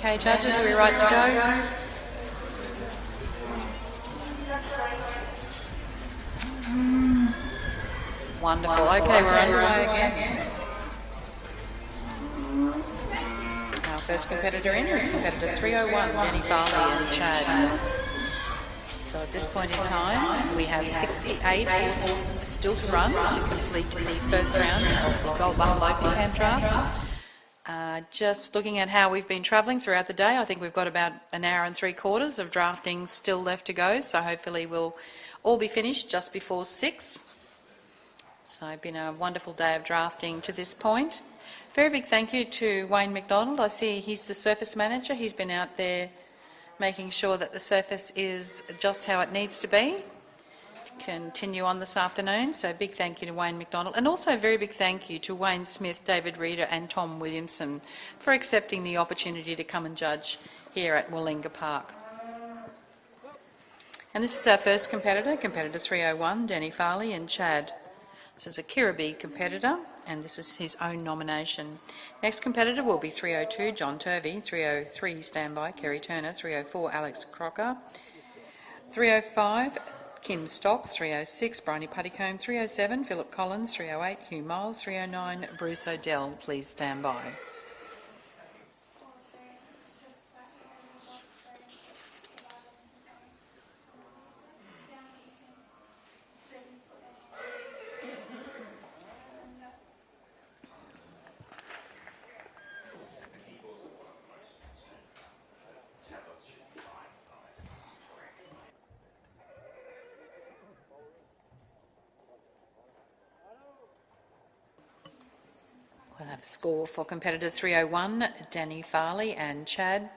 Okay, judges, are we right to go? Wonderful. Okay, we're underway again. Our first competitor in is competitor 301, Denny Farley and Chad. So at this point in time, we have 68 horses still to run to complete the first round of the Gold Buckle Campdraft. Just looking at how we've been travelling throughout the day, I think we've got about an hour and 3/4 of drafting still left to go, so hopefully we'll all be finished just before 6. So it's been a wonderful day of drafting to this point. Very big thank you to Wayne McDonald. I see he's the surface manager. He's been out there making sure that the surface is just how it needs to be to continue on this afternoon. So big thank you to Wayne McDonald, and also a very big thank you to Wayne Smith, David Reeder and Tom Williamson for accepting the opportunity to come and judge here at Willinga Park. And this is our first competitor, competitor 301, Denny Farley and Chad. This is a Kirriby competitor, and this is his own nomination. Next competitor will be 302, John Turvey, 303, Standby, Kerry Turner, 304, Alex Crocker, 305, Kim Stocks, 306, Bryony Puttycombe, 307, Philip Collins, 308, Hugh Miles, 309, Bruce O'Dell. Please stand by. We'll have a score for competitor 301, Danny Farley and Chad.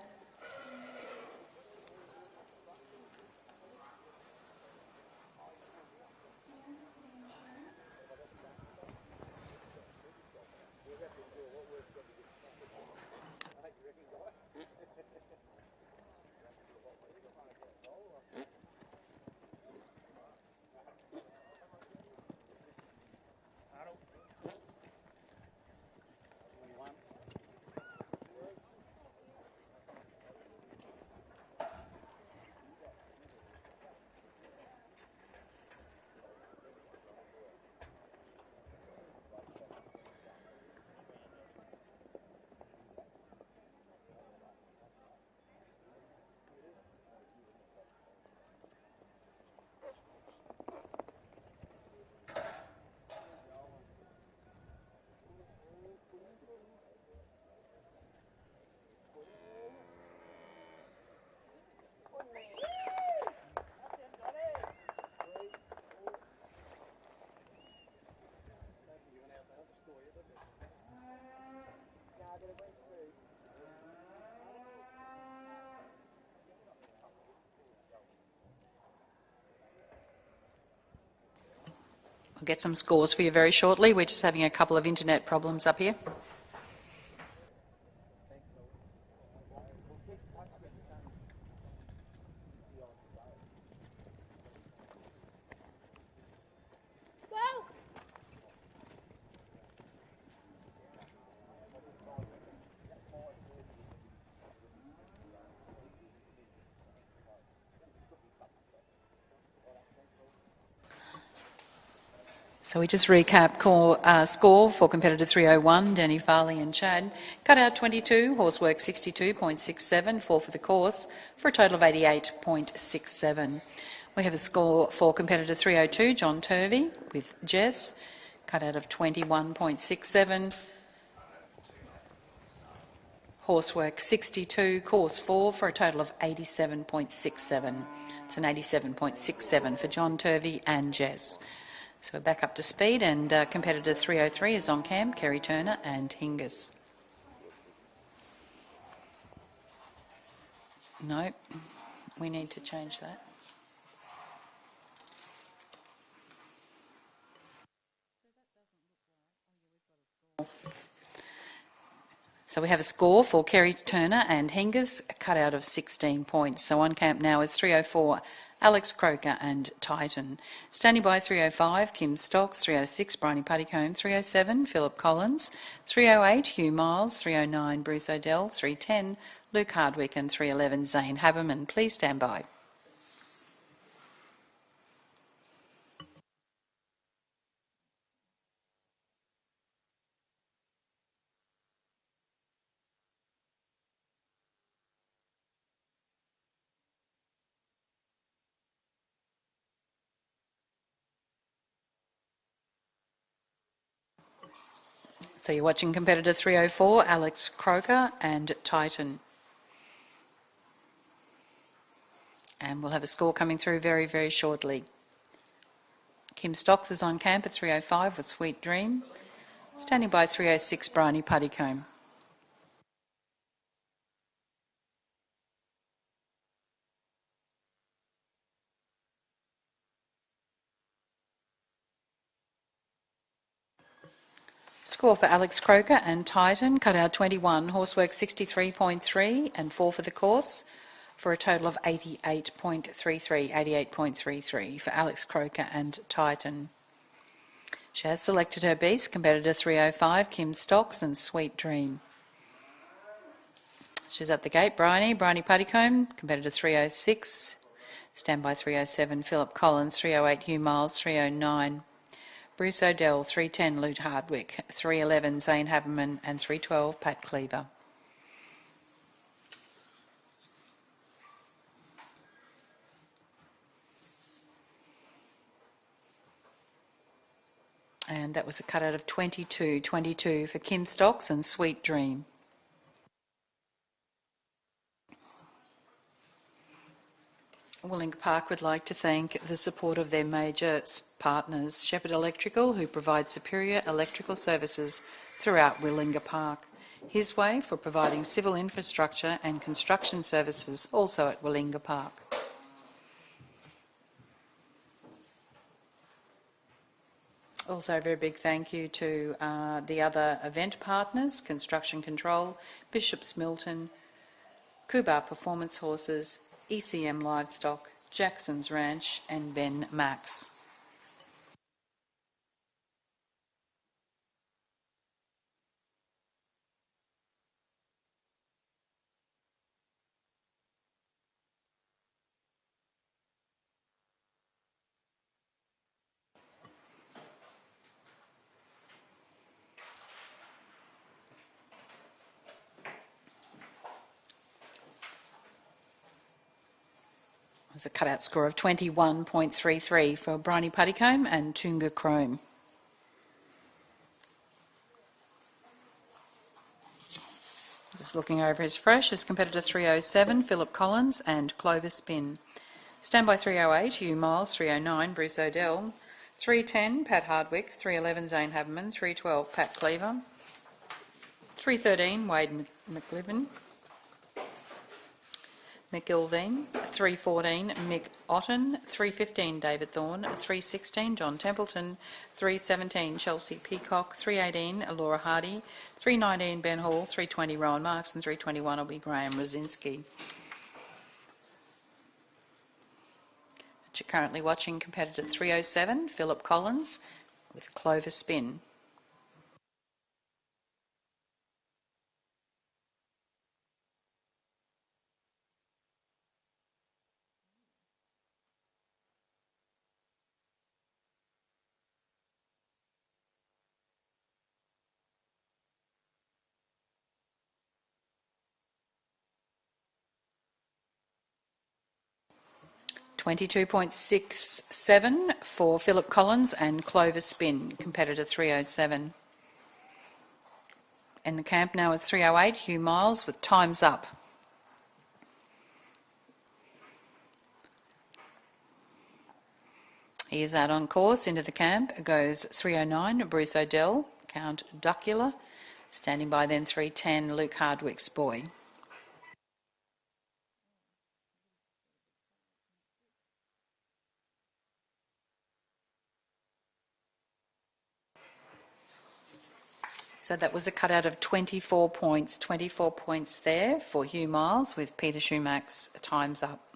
I'll get some scores for you very shortly. We're just having a couple of internet problems up here. So we just recap score for competitor 301, Danny Farley and Chad. Cut out 22, horsework 62.67, 4 for the course, for a total of 88.67. We have a score for competitor 302, John Turvey with Jess, cut out of 21.67, horsework 62, course 4, for a total of 87.67. It's an 87.67 for John Turvey and Jess. So we're back up to speed, and competitor 303 is on camp, Kerry Turner and Hingis. No, we need to change that. So we have a score for Kerry Turner and Hingis, a cut out of 16 points. So on camp now is 304, Alex Croker and Titan. Standing by 305, Kim Stocks, 306, Bryony Puttycombe, 307, Philip Collins, 308, Hugh Miles, 309, Bruce O'Dell, 310, Luke Hardwick and 311, Zane Haberman. Please stand by. So you're watching competitor 304, Alex Croker and Titan. And we'll have a score coming through very, very shortly. Kim Stocks is on camp at 305 with Sweet Dream. Standing by 306, Bryony Puttycombe. Score for Alex Croker and Titan, cut out 21, horsework 63.3 and 4 for the course, for a total of 88.33 for Alex Croker and Titan. She has selected her beast, competitor 305, Kim Stocks and Sweet Dream. She's at the gate, Bryony Puttycombe, competitor 306, standby 307, Philip Collins, 308, Hugh Miles, 309, Bruce O'Dell, 310, Luke Hardwick, 311, Zane Haberman and 312, Pat Cleaver. And that was a cutout of 22 for Kim Stocks and Sweet Dream. Willinga Park would like to thank the support of their major partners, Shepherd Electrical, who provide superior electrical services throughout Willinga Park. His Way for providing civil infrastructure and construction services also at Willinga Park. Also a very big thank you to the other event partners, Construction Control, Bishop's Milton, Kubar Performance Horses, ECM Livestock, Jackson's Ranch and Ben Max. There's a cutout score of 21.33 for Bryony Puttycombe and Toonga Chrome. Just looking over his fresh is competitor 307, Philip Collins and Clover Spin. Standby 308, Hugh Miles, 309, Bruce O'Dell, 310, Pat Hardwick, 311, Zane Haberman, 312, Pat Cleaver, 313, Wade McIlveen, 314, Mick Otten, 315, David Thorne, 316, John Templeton, 317, Chelsea Peacock, 318, Laura Hardy, 319, Ben Hall, 320, Rowan Marks, and 321 will be Graham Rosinski. You're currently watching competitor 307, Philip Collins, with Clover Spin. $22.67 for Philip Collins and Clover Spin, competitor 307. In the camp now is 308, Hugh Miles with Time's Up. He is out on course. Into the camp goes 309, Bruce O'Dell, Count Duckula. Standing by then 310, Luke Hardwick's Boy. So that was a cutout of 24 points. 24 points there for Hugh Miles with Peter Schumach's Time's Up.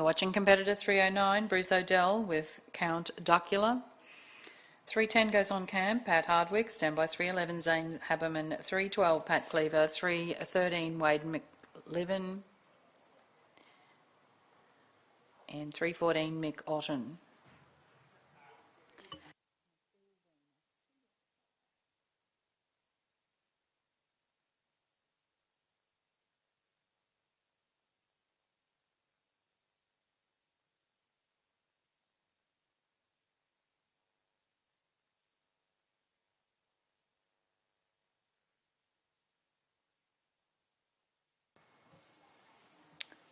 You're watching competitor 309, Bruce O'Dell with Count Duckula. 310 goes on camp, Pat Hardwick, standby 311, Zane Haberman, 312, Pat Cleaver, 313, Wade McLivin, and 314, Mick Otten.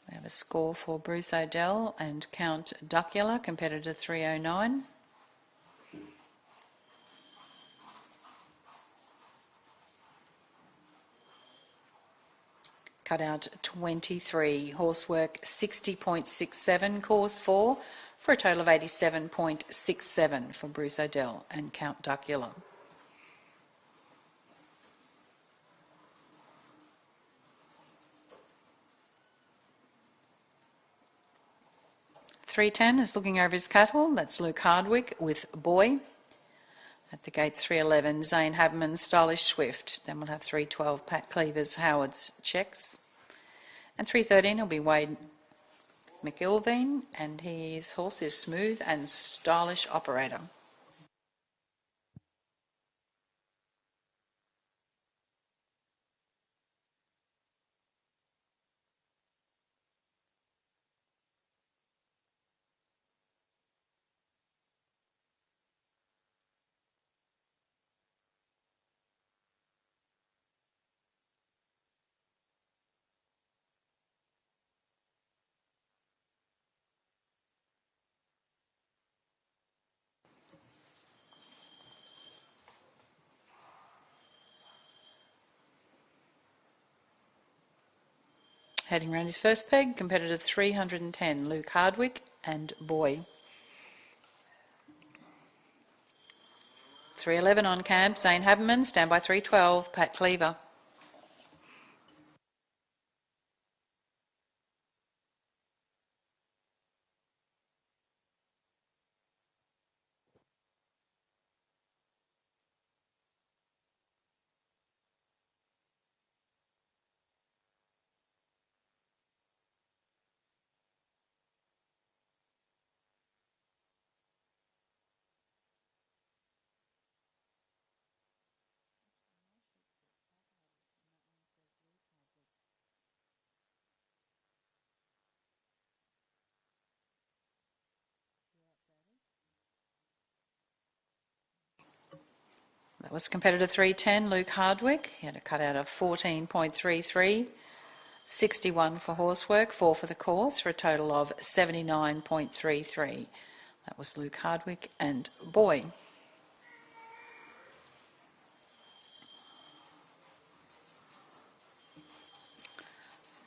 We have a score for Bruce O'Dell and Count Duckula, competitor 309. Cutout 23, horsework 60.67, course 4, for a total of 87.67 for Bruce O'Dell and Count Duckula. .310 is looking over his cattle. That's Luke Hardwick with Boy. At the gates 311, Zane Haberman, Stylish Swift. Then we'll have 312, Pat Cleaver's Howard's Checks. And 313 will be Wade McIlveen, and his horse is Smooth and Stylish Operator. Heading round his first peg, competitor 310, Luke Hardwick and Boy. 311 on camp, Zane Haberman, standby 312, Pat Cleaver. That was competitor 310, Luke Hardwick. He had a cutout of 14.33, 61 for horsework, 4 for the course, for a total of 79.33. That was Luke Hardwick and Boy.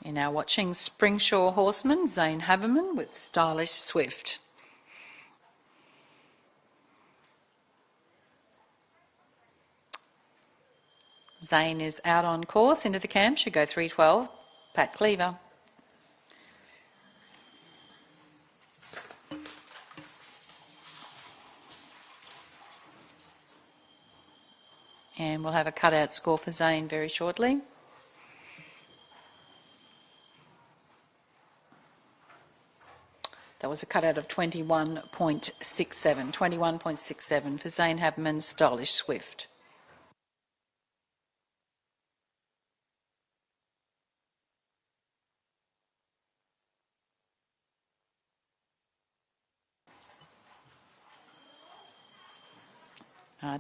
You're now watching Springshaw Horseman, Zane Haberman with Stylish Swift. Zane is out on course into the camp, should go 312, Pat Cleaver. And we'll have a cutout score for Zane very shortly. That was a cutout of 21.67 for Zane Haberman's Stylish Swift.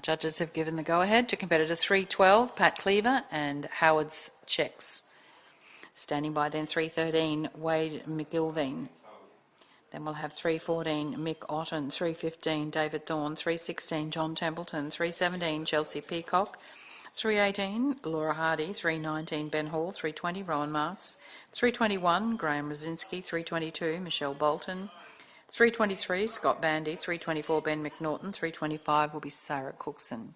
Judges have given the go-ahead to competitor 312, Pat Cleaver and Howard's Checks. Standing by then 313, Wade McIlveen. Then we'll have 314, Mick Otten, 315, David Thorne, 316, John Templeton, 317, Chelsea Peacock, 318, Laura Hardy, 319, Ben Hall, 320, Rowan Marks, 321, Graham Rosinski, 322, Michelle Bolton, 323, Scott Bandy, 324, Ben McNaughton, 325 will be Sarah Cookson.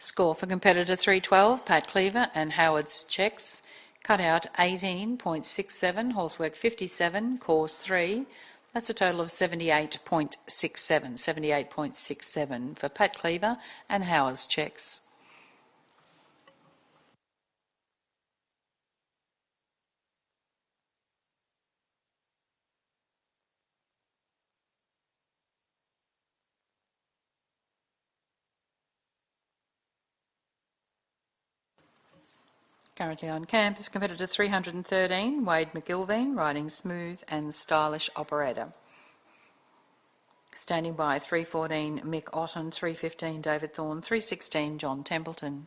Score for competitor 312, Pat Cleaver and Howard's checks. Cut out 18.67, horsework 57, course 3. That's a total of 78.67, 78.67 for Pat Cleaver and Howard's checks. Currently on camp is competitor 313, Wade McGilveen, riding smooth and stylish operator. Standing by 314, Mick Otten, 315, David Thorne, 316, John Templeton.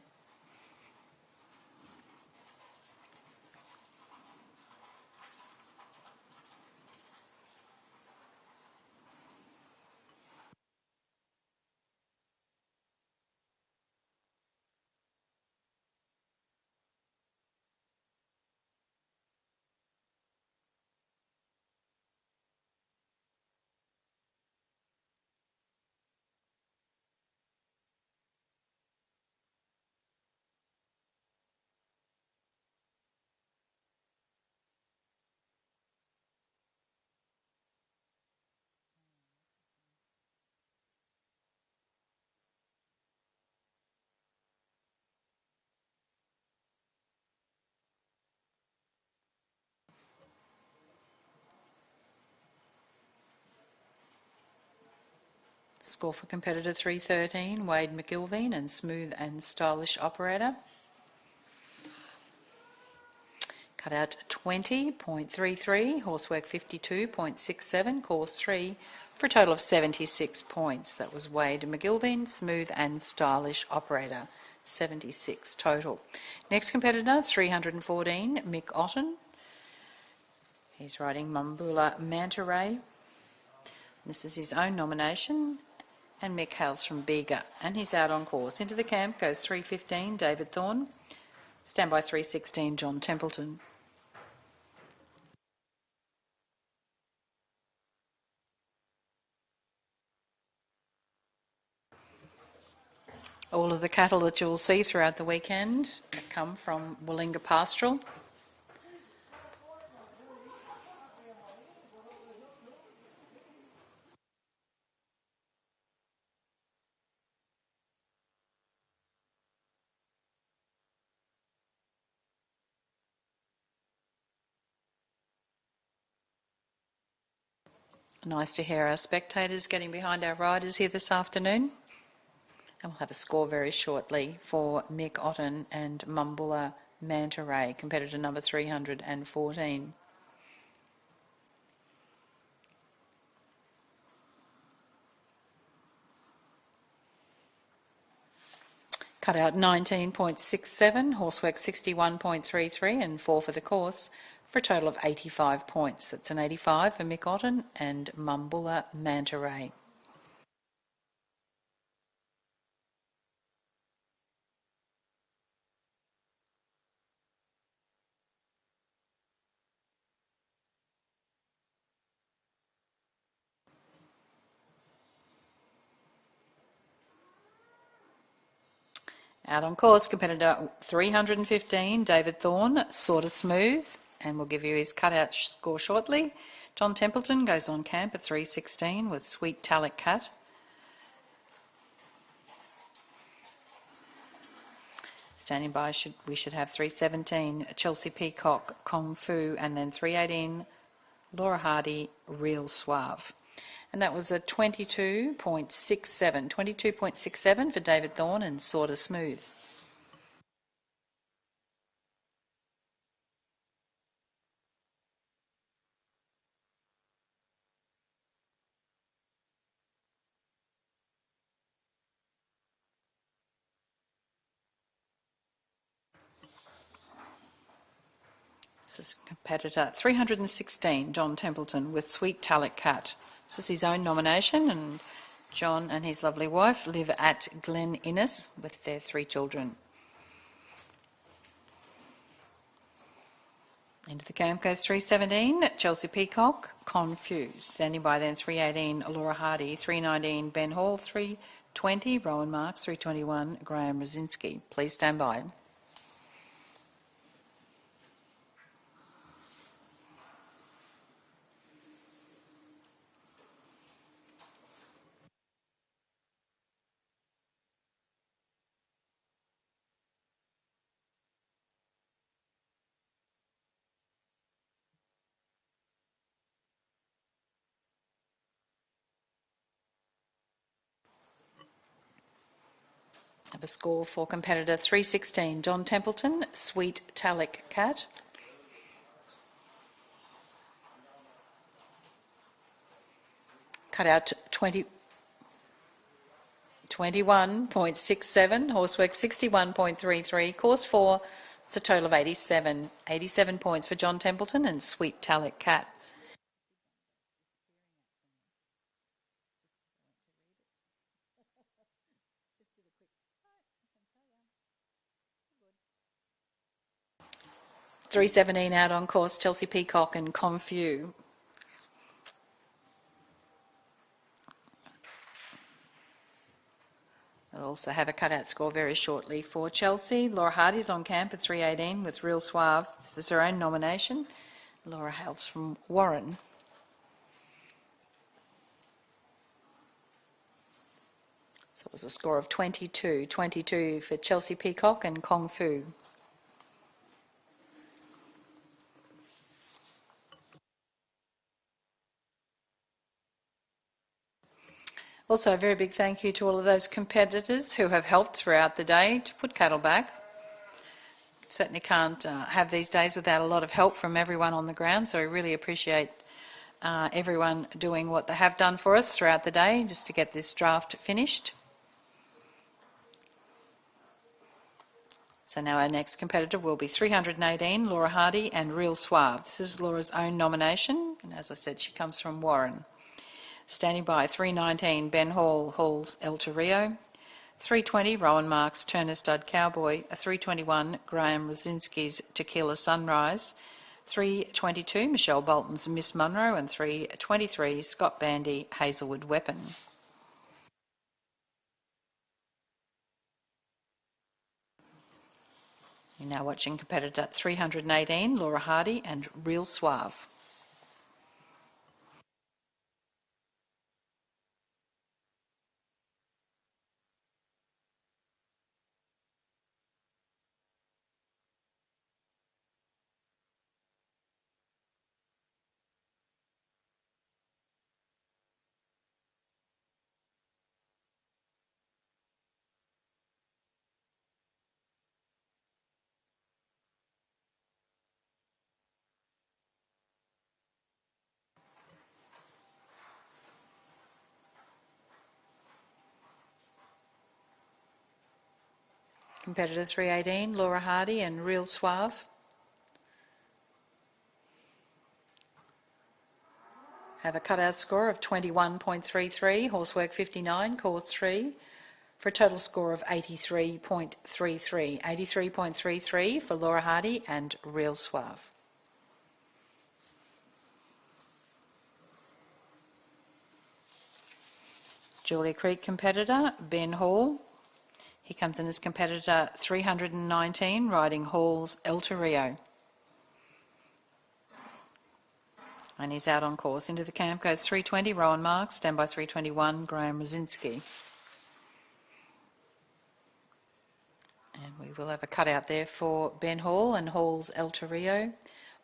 Score for competitor 313, Wade McGilveen and smooth and stylish operator. Cut out 20.33, horsework 52.67, course 3, for a total of 76 points. That was Wade McGilveen, smooth and stylish operator, 76 total. Next competitor, 314, Mick Otten. He's riding Mumbula Manta Ray. This is his own nomination, and Mick hails from Bega, and he's out on course. Into the camp goes 315, David Thorne. Stand by 316, John Templeton. All of the cattle that you'll see throughout the weekend come from Willinga Pastoral. Nice to hear our spectators getting behind our riders here this afternoon. And we'll have a score very shortly for Mick Otten and Mumbula Manta Ray, competitor number 314. Cut out 19.67, horsework 61.33 and 4 for the course, for a total of 85 points. It's an 85 for Mick Otten and Mumbula Manta Ray. Out on course, competitor 315, David Thorne, sort of smooth, and we'll give you his cutout score shortly. John Templeton goes on camp at 316 with Sweet Talic Cat. Standing by, we should have 317, Chelsea Peacock, Kung Fu, and then 318, Laura Hardy, Real Suave. And that was a 22.67 for David Thorne and Sorta Smooth. This is competitor 316, John Templeton, with Sweet Talic Cat. This is his own nomination, and John and his lovely wife live at Glen Innes with their 3 children. Into the camp goes 317, Chelsea Peacock, Confused. Standing by then 318, Laura Hardy, 319, Ben Hall, 3 20, Rowan Marks, 321, Graham Rosinski. Please stand by. Have a score for competitor 316, John Templeton, Sweet Talic Cat. Cut out 21.67, horsework 61.33, course 4, it's a total of 87. 87 points for John Templeton and Sweet Talic Cat. $3.17 out on course, Chelsea Peacock and Confu. We'll also have a cutout score very shortly for Chelsea. Laura Hardy's on camp at 3.18 with Real Suave. This is her own nomination. Laura hails from Warren. So it was a score of 22 for Chelsea Peacock and Kung Fu. Also, a very big thank you to all of those competitors who have helped throughout the day to put cattle back. Certainly can't have these days without a lot of help from everyone on the ground, so we really appreciate everyone doing what they have done for us throughout the day just to get this draft finished. So now our next competitor will be 318, Laura Hardy and Real Suave. This is Laura's own nomination, and as I said, she comes from Warren. Standing by 319, Ben Hall, Hall's El Torrio. 320, Rowan Marks, Turner Stud Cowboy. 321, Graham Rosinski's Tequila Sunrise. 322, Michelle Bolton's Miss Munro. And 323, Scott Bandy, Hazelwood Weapon. You're now watching competitor 318, Laura Hardy and Real Suave. Competitor 318, Laura Hardy and Real Suave. Have a cutout score of 21.33, horsework 59, course 3, for a total score of 83.33. 83.33 for Laura Hardy and Real Suave. Julia Creek competitor, Ben Hall. He comes in as competitor 319, riding Hall's El Torrio. And he's out on course. Into the camp goes 320, Rowan Marks, stand by 321, Graham Rosinski. And we will have a cutout there for Ben Hall and Hall's El Torrio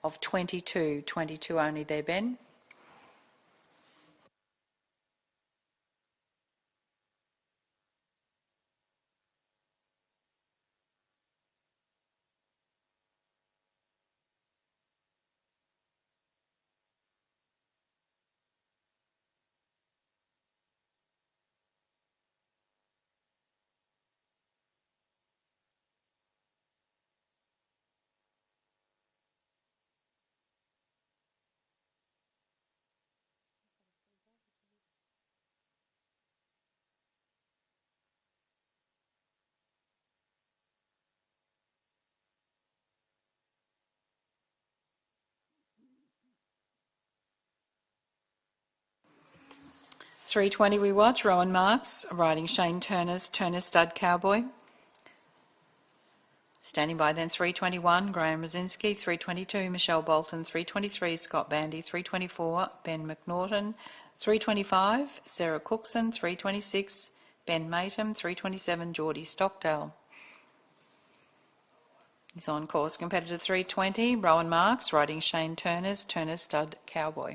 of 22. 22 only there, Ben. 320 we watch, Rowan Marks, riding Shane Turner's Turner Stud Cowboy. Standing by then 321, Graham Rosinski, 322, Michelle Bolton, 323, Scott Bandy, 324, Ben McNaughton, 325, Sarah Cookson, 326, Ben Matum, 327, Geordie Stockdale. He's on course. Competitor 320, Rowan Marks, riding Shane Turner's Turner Stud Cowboy.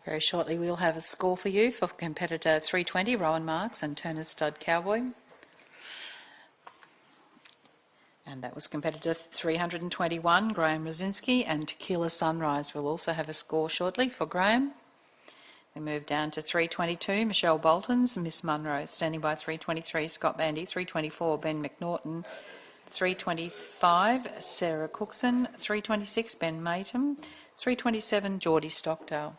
Very shortly we'll have a score for you for competitor 320, Rowan Marks and Turner Stud Cowboy. And that was competitor 321, Graham Rosinski, and Tequila Sunrise. We'll also have a score shortly for Graham. We move down to 322, Michelle Bolton's Miss Munro. Standing by 323, Scott Bandy, 324, Ben McNaughton, 325, Sarah Cookson, 326, Ben Matum, 327, Geordie Stockdale.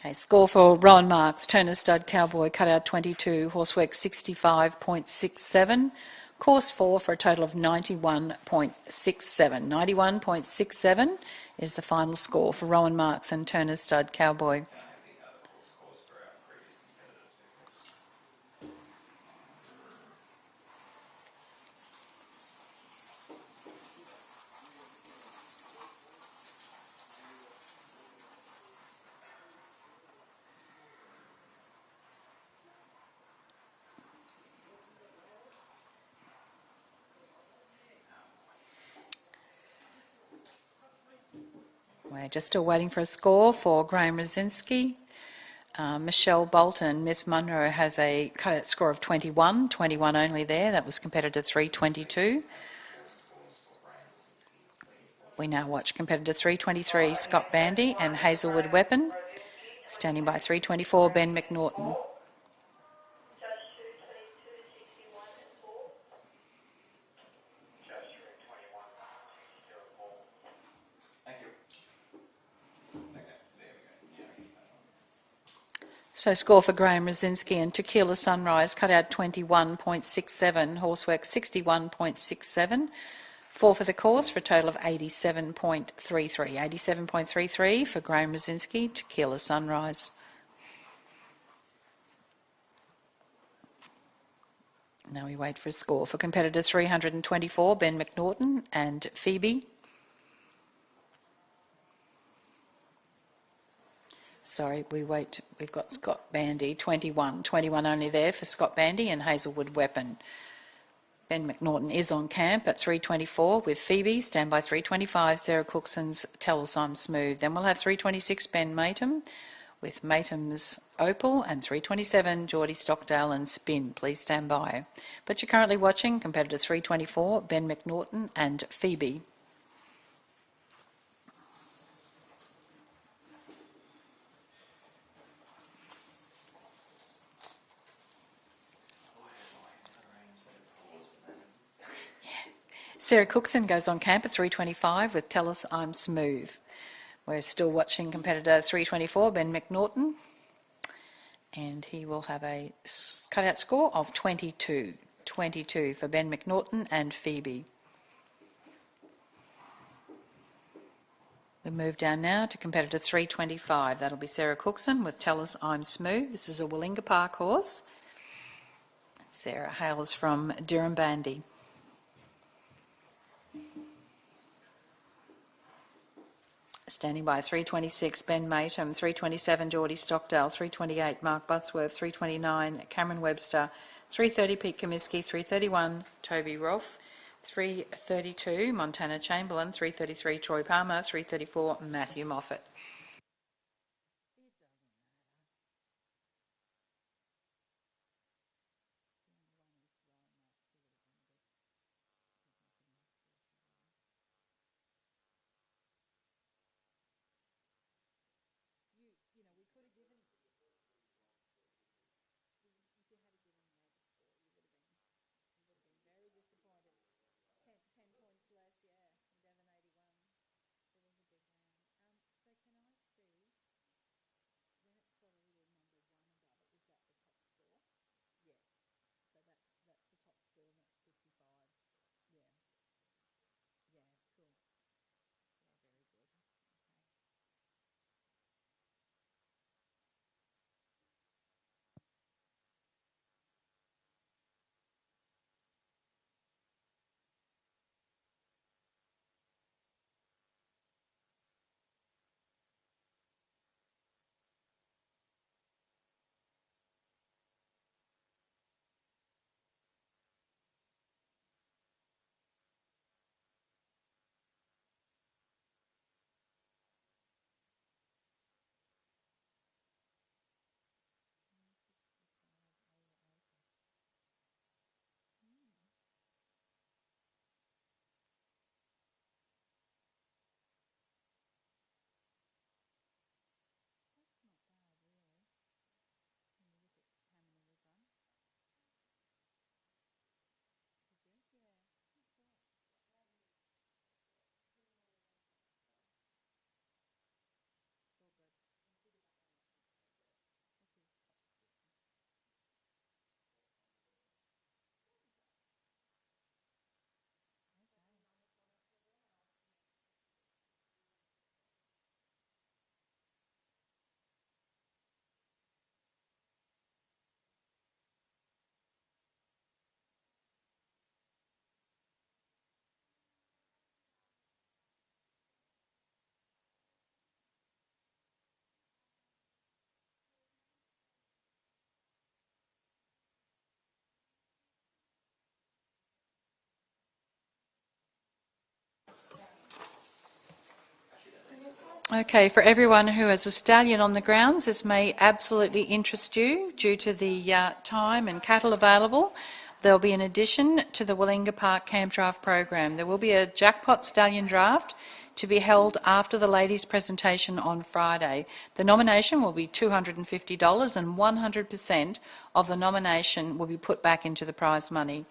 Okay, score for Rowan Marks, Turner Stud Cowboy, cutout 22, horsework 65.67, course 4 for a total of 91.67. 91.67 is the final score for Rowan Marks and Turner Stud Cowboy. We're just still waiting for a score for Graham Rosinski. Michelle Bolton, Miss Munro, has a cutout score of 21 only there. That was competitor 322. We now watch competitor 323, Scott Bandy and Hazelwood Weapon. Standing by 324, Ben McNaughton. So score for Graham Rosinski and Tequila Sunrise, cut out 21.67, horsework 61.67. 4 for the course for a total of 87.33. 87.33 for Graham Rosinski, Tequila Sunrise. Now we wait for a score for competitor 324, Ben McNaughton and Phoebe. Sorry, we wait. We've got Scott Bandy, 21 only there for Scott Bandy and Hazelwood Weapon. Ben McNaughton is on camp at 324 with Phoebe, stand by 325, Sarah Cookson's Tell Us I'm Smooth. Then we'll have 326, Ben Matum, with Matem's Opal and 327 Geordie Stockdale and Spin. Please stand by. But you're currently watching competitor 324 Ben McNaughton and Phoebe. Sarah Cookson goes on camp at 325 with Tell Us I'm Smooth. We're still watching competitor 324, Ben McNaughton, and he will have a cutout score of 22. 22 for Ben McNaughton and Phoebe. We move down now to competitor 325. That'll be Sarah Cookson with Tell Us I'm Smooth. This is a Willinga Park horse. Sarah hails from Dirranbandi. Standing by 326 Ben Matem, 327 Geordie Stockdale, 328 Mark Buttsworth, 329 Cameron Webster, 330 Pete Comiskey, 331 Toby Rolfe, 332 Montana Chamberlain, 333 Troy Palmer, 334 Matthew Moffat. Okay, for everyone who has a stallion on the grounds, this may absolutely interest you due to the time and cattle available. There will be an addition to the Willinga Park Campdraft program. There will be a jackpot stallion draft to be held after the ladies' presentation on Friday. The nomination will be $250 and 100% of the nomination will be put back into the prize money.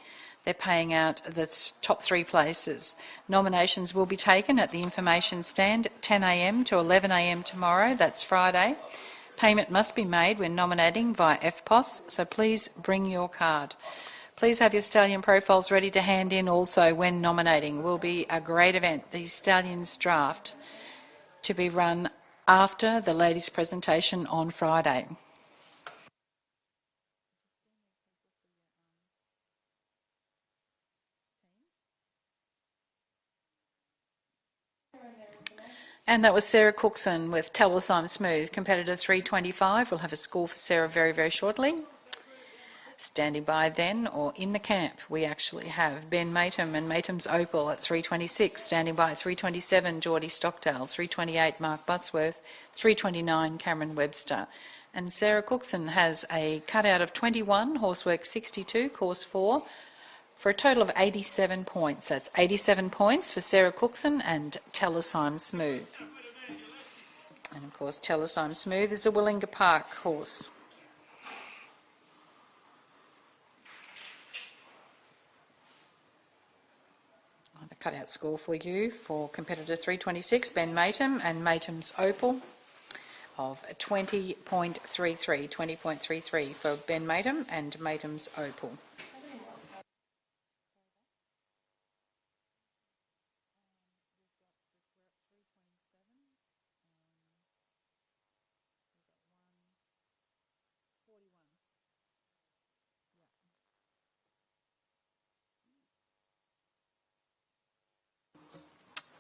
They're paying out the top 3 places. Nominations will be taken at the information stand 10 a.m. to 11 a.m. tomorrow, that's Friday. Payment must be made when nominating via FPOS, so please bring your card. Please have your stallion profiles ready to hand in also when nominating. It will be a great event, the Stallions draft, to be run after the ladies' presentation on Friday. And that was Sarah Cookson with Tell Us I'm Smooth. Competitor 325. We'll have a score for Sarah very, very shortly. Standing by then or in the camp, we actually have Ben Matum and Matum's Opal at 3:26. Standing by at 3:27, Geordie Stockdale. 3:28, Mark Buttsworth. 3:29, Cameron Webster. And Sarah Cookson has a cutout of 21, horsework 62, course 4, for a total of 87 points. That's 87 points for Sarah Cookson and Tell Us I'm Smooth. And of course, Tell Us I'm Smooth is a Willinga Park horse. The cutout score for you for competitor 3:26, Ben Matum and Matum's Opal, of 20.33 for Ben Matum and Matum's Opal.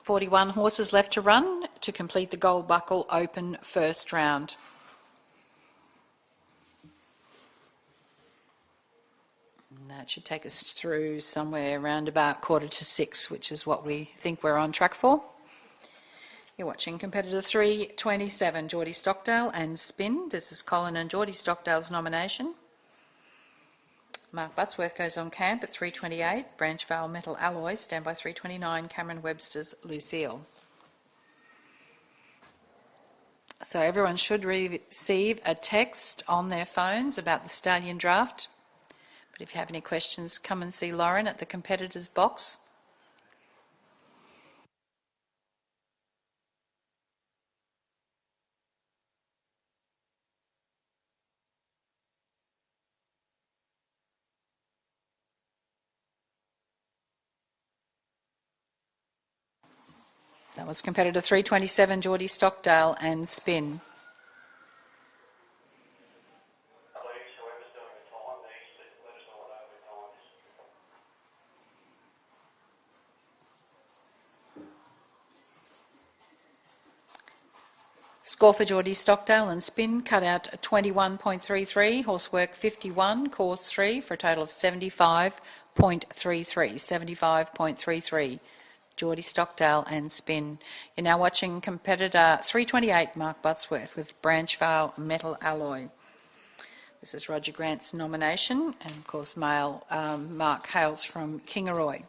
.41 horses left to run to complete the Gold Buckle Open first round. And that should take us through somewhere around about 5:45, which is what we think we're on track for. You're watching competitor 3:27, Geordie Stockdale and Spin. This is Colin and Geordie Stockdale's nomination. Mark Buttsworth goes on camp at 3:28, Branchvale Metal Alloy, standby 3:29, Cameron Webster's Lucille. So everyone should receive a text on their phones about the Stallion draft. But if you have any questions, come and see Lauren at the competitors box. That was competitor 3:27, Geordie Stockdale and Spin. Score for Geordie Stockdale and Spin, cut out 21.33, horsework 51, course 3, for a total of 75.33. 75.33. Geordie Stockdale and Spin. You're now watching competitor 3:28, Mark Buttsworth, with Branchvale Metal Alloy. This is Roger Grant's nomination, and of course Mark hails from Kingaroy.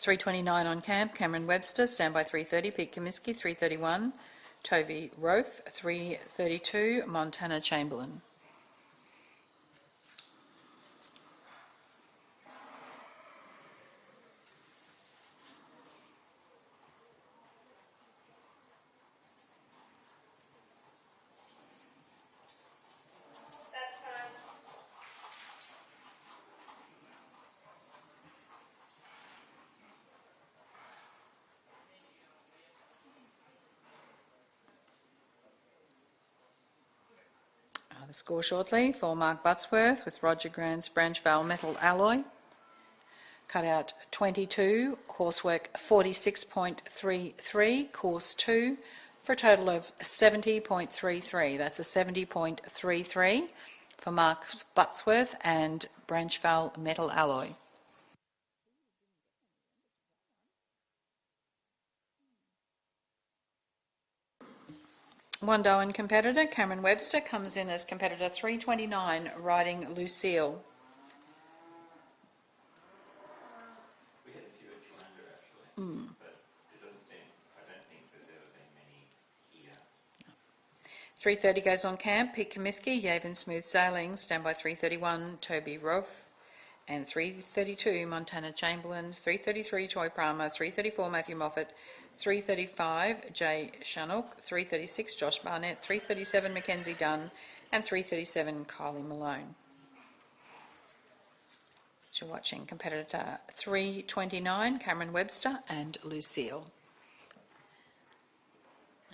.329 on camp, Cameron Webster, standby 3:30, Pete Comiskey, 3:31, Toby Roth, 3:32, Montana Chamberlain. The score shortly for Mark Buttsworth with Roger Grant's Branchvale Metal Alloy. Cut out 22, horsework 46.33, course 2, for a total of 70.33. That's a 70.33 for Mark Buttsworth and Branchvale Metal Alloy. One Darwin competitor, Cameron Webster, comes in as competitor 3:29, riding Lucille. We had a few at Willinga actually, but it doesn't seem, I don't think there's ever been many here. 3:30 goes on camp, Pete Comiskey, Yavin Smooth Sailing, standby 3:31, Toby Roth, and 3:32, Montana Chamberlain, 3:33, Troy Palmer, 3:34, Matthew Moffat, 3:35, Jay Shannock, 3:36, Josh Barnett, 3:37, Mackenzie Dunn, and 3:37, Kylie Malone. So you're watching competitor 3:29, Cameron Webster and Lucille.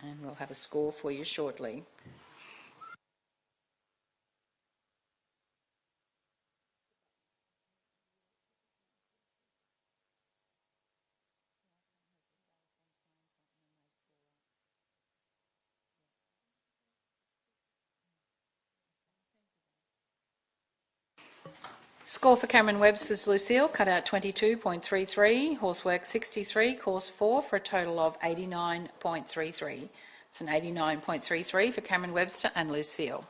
And we'll have a score for you shortly. Score for Cameron Webster's Lucille, cut out 22.33, horsework 63, course 4 for a total of 89.33. It's an 89.33 for Cameron Webster and Lucille.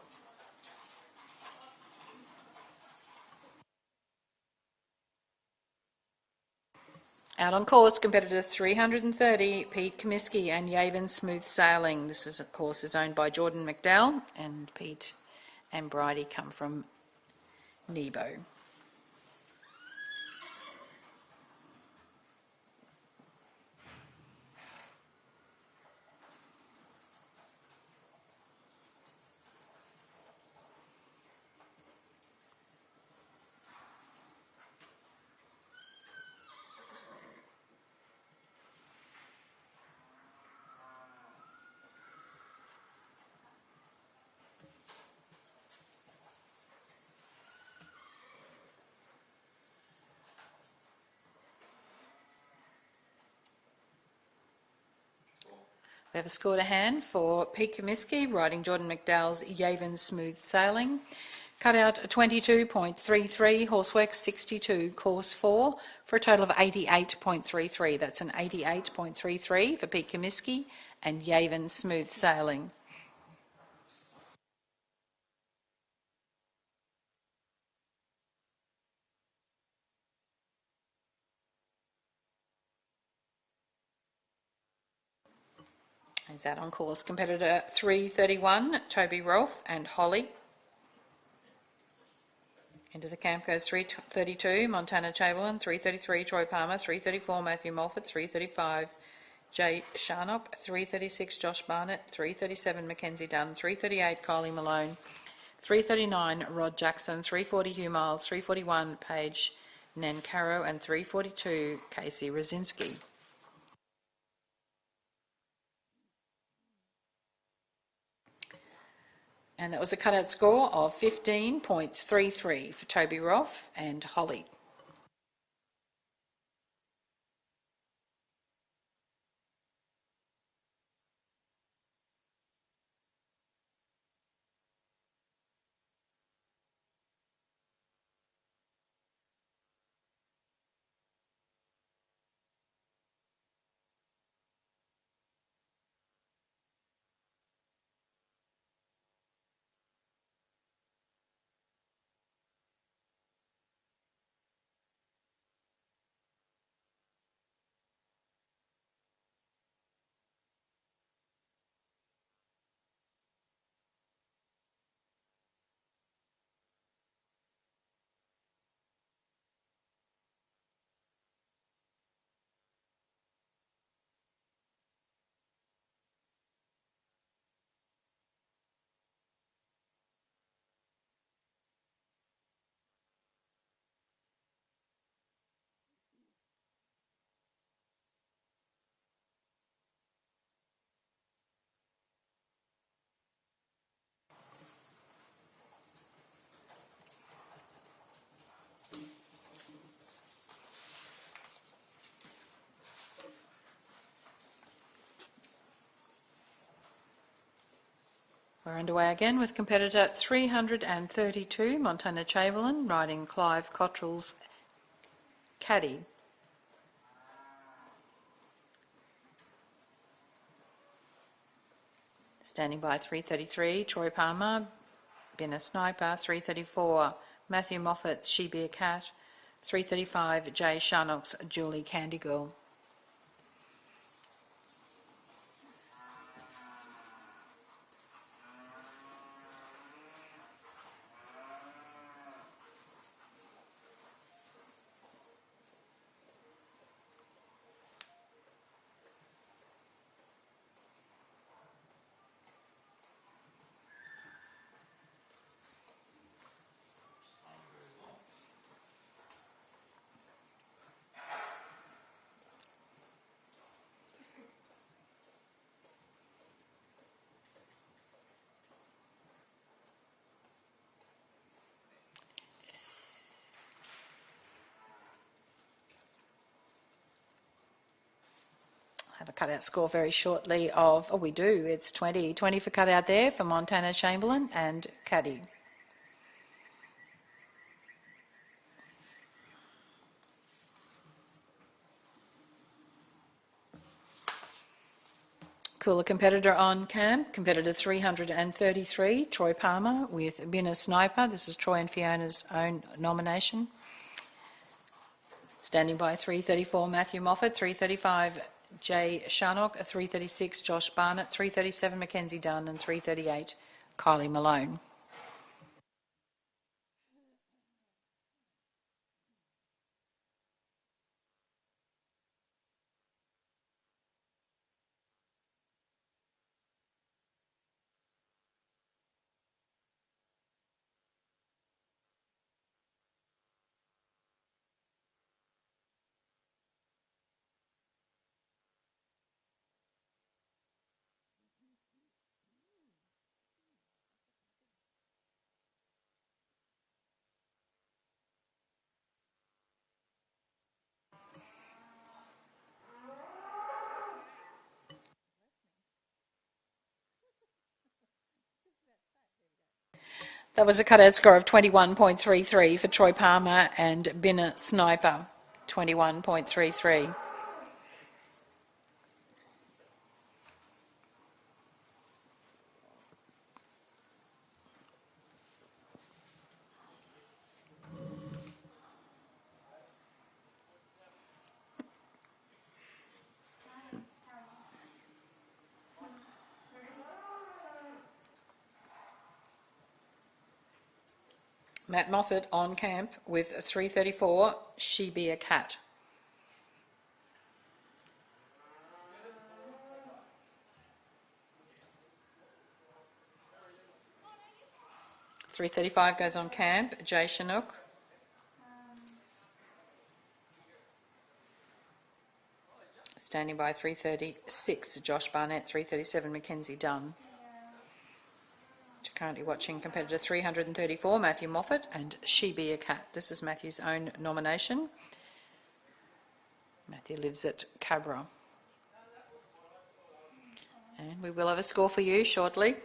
Out on course, competitor 330, Pete Comiskey and Yavin Smooth Sailing. This is, of course, is owned by Jordan McDowell, and Pete and Bridie come from Nebo. We have a score to hand for Pete Comiskey, riding Jordan McDowell's Yavin Smooth Sailing. Cut out 22.33, horsework 62, course 4 for a total of 88.33. That's an 88.33 for Pete Comiskey and Yavin Smooth Sailing. Is out on course. Competitor 331, Toby Rolfe and Holly. Into the camp goes 332, Montana Chamberlain, 333, Troy Palmer, 334, Matthew Mulford, 335, Jay Sharnock, 336, Josh Barnett, 337, Mackenzie Dunn, 338, Kylie Malone, 339, Rod Jackson, 340, Hugh Miles, 341, Paige Nancaro, and 342, Casey Rosinski. And that was a cutout score of 15.33 for Toby Rolfe and Holly. We're underway again with competitor 332, Montana Chamberlain, riding Clive Cottrell's Caddy. Standing by 333, Troy Palmer, Been a Sniper, 334, Matthew Moffat's She Be a Cat, 335, Jay Sharnock's Julie Candy Girl. Have a cutout score very shortly of, oh we do, it's 20 for cutout there for Montana Chamberlain and Caddy. Cooler competitor on camp, competitor 333, Troy Palmer with Binner Sniper. This is Troy and Fiona's own nomination. Standing by 334, Matthew Moffat, 335, Jay Sharnock, 336, Josh Barnett, 337, Mackenzie Dunn, and 338, Kylie Malone. That was a cutout score of 21.33 for Troy Palmer and Binner Sniper, 21.33. Matt Moffat on camp with 334, She Be a Cat. .335 goes on camp, Jay Chinook. Standing by 336, Josh Barnett, 337, Mackenzie Dunn. Currently watching competitor 334, Matthew Moffat, and She Be a Cat. This is Matthew's own nomination. Matthew lives at Cabra. And we will have a score for you shortly.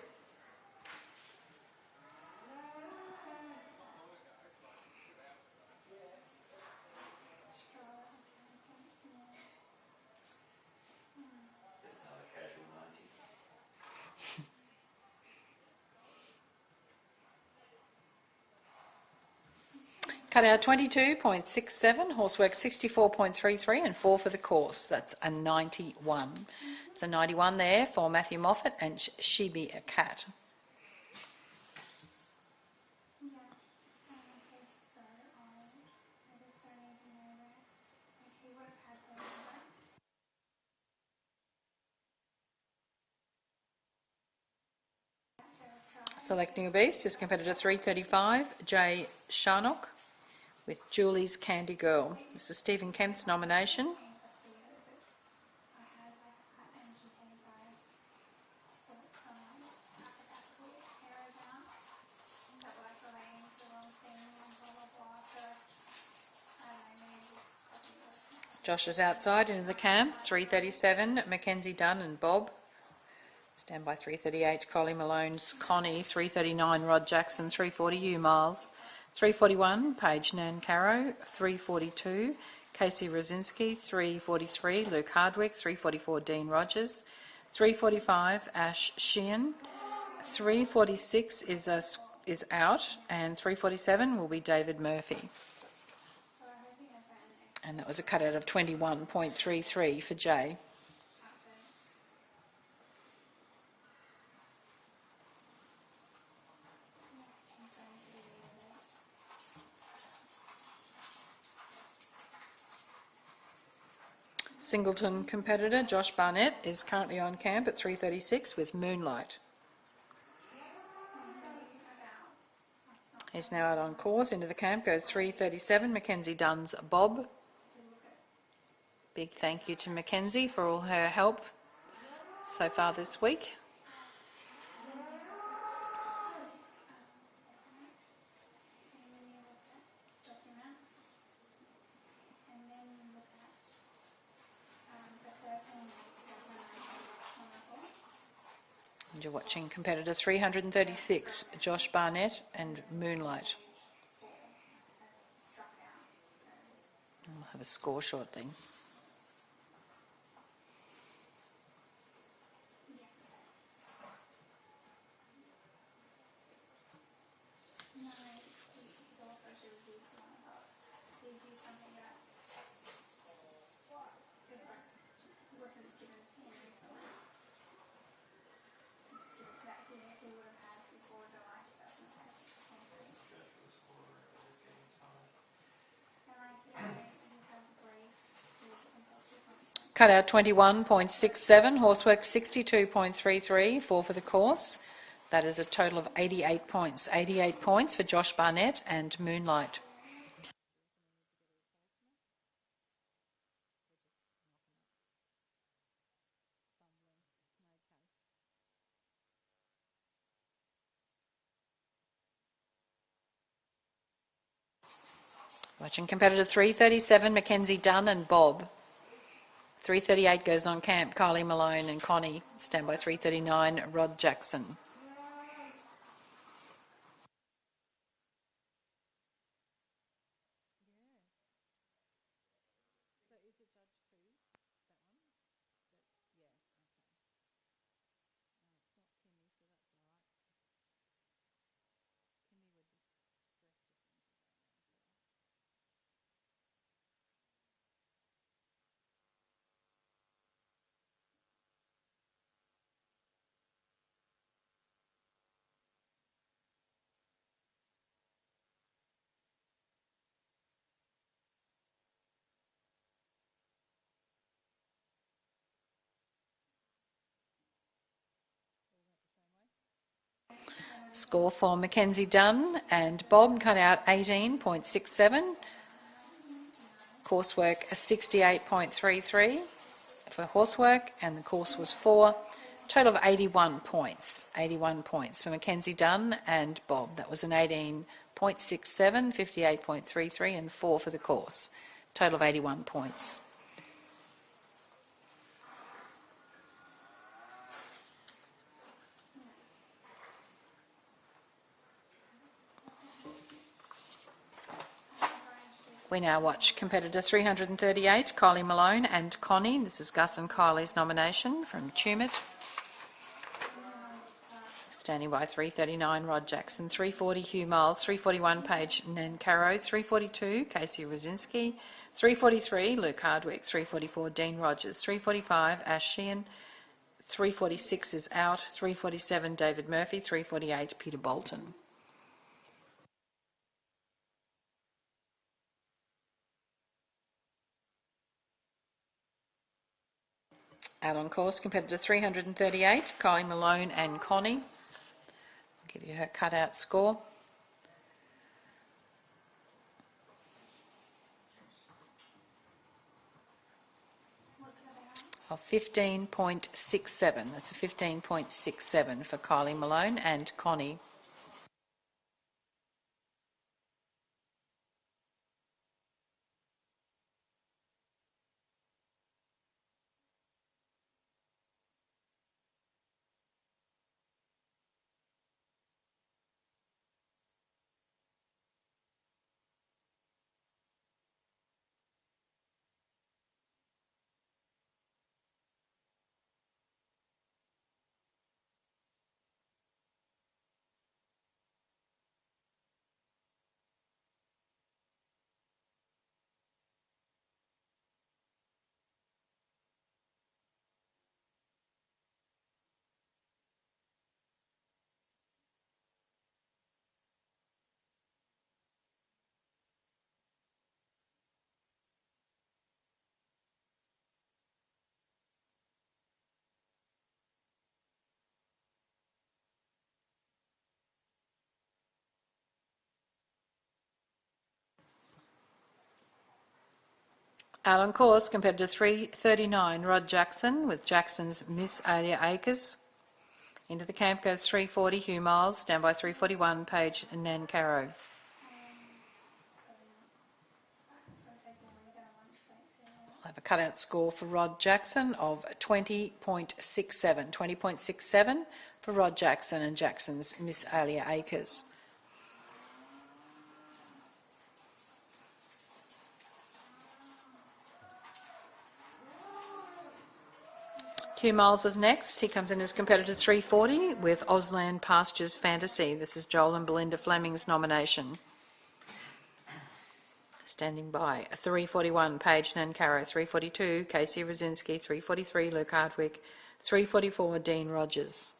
Cutout 22.67, horsework 64.33, and 4 for the course. That's a 91. It's a 91 there for Matthew Moffat and She Be a Cat. Selecting a beast is competitor 335, Jay Sharnock, with Julie's Candy Girl. This is Stephen Kemp's nomination. Josh is outside into the camp, 337, Mackenzie Dunn and Bob. Stand by 338, Collie Malone's Connie, 339, Rod Jackson, 340, Hugh Miles, 341, Paige Nancaro, 342, Casey Rosinski, 343, Luke Hardwick, 344, Dean Rogers, 345, Ash Sheehan, 346 is out, and 347 will be David Murphy. And that was a cutout of 21.33 for Jay. Singleton competitor Josh Barnett is currently on camp at 336 with Moonlight. He's now out on course. Into the camp goes 337, Mackenzie Dunn's Bob. Big thank you to Mackenzie for all her help so far this week. And you're watching competitor 336, Josh Barnett and Moonlight. We'll have a score shortly. gives you something that is like wasn't given to him recently. That he would have had before July 2023. Judge for the score is getting tied. And like he's had the break, he was given 2 points. Cut out 21.67, horsework 62.33, 4 for the course. That is a total of 88 points. 88 points for Josh Barnett and Moonlight. Watching competitor 337, Mackenzie Dunn and Bob. 338 goes on camp, Kylie Malone and Connie. Stand by 339, Rod Jackson. Score for Mackenzie Dunn and Bob cut out 18.67. Coursework 68.33 for horsework, and the course was 4. Total of 81 points. 81 points for Mackenzie Dunn and Bob. That was an 18.67, 58.33 and 4 for the course. Total of 81 points. We now watch competitor 338, Kylie Malone and Connie. This is Gus and Kylie's nomination from Tumut. Standing by 339, Rod Jackson. 340, Hugh Miles. 341, Paige Nancaro. 342, Casey Rosinski. 343, Luke Hardwick. 344, Dean Rogers. 345, Ash Sheehan. 346 is out. 347, David Murphy. 348, Peter Bolton. Out on course, competitor 338, Kylie Malone and Connie. I'll give you her cutout score. Of 15.67. That's a 15.67 for Kylie Malone and Connie. Out on course, competitor 339, Rod Jackson with Jackson's Miss Alia Acres. Into the camp goes 340, Hugh Miles. Stand by 341, Paige Nancaro. We'll have a cutout score for Rod Jackson of 20.67. 20.67 for Rod Jackson and Jackson's Miss Alia Acres. Hugh Miles is next. He comes in as competitor 340 with Auslan Pastures Fantasy. This is Joel and Belinda Fleming's nomination. Standing by. 341, Paige Nancaro. 342, Casey Rosinski. 343, Luke Hardwick. 344, Dean Rogers.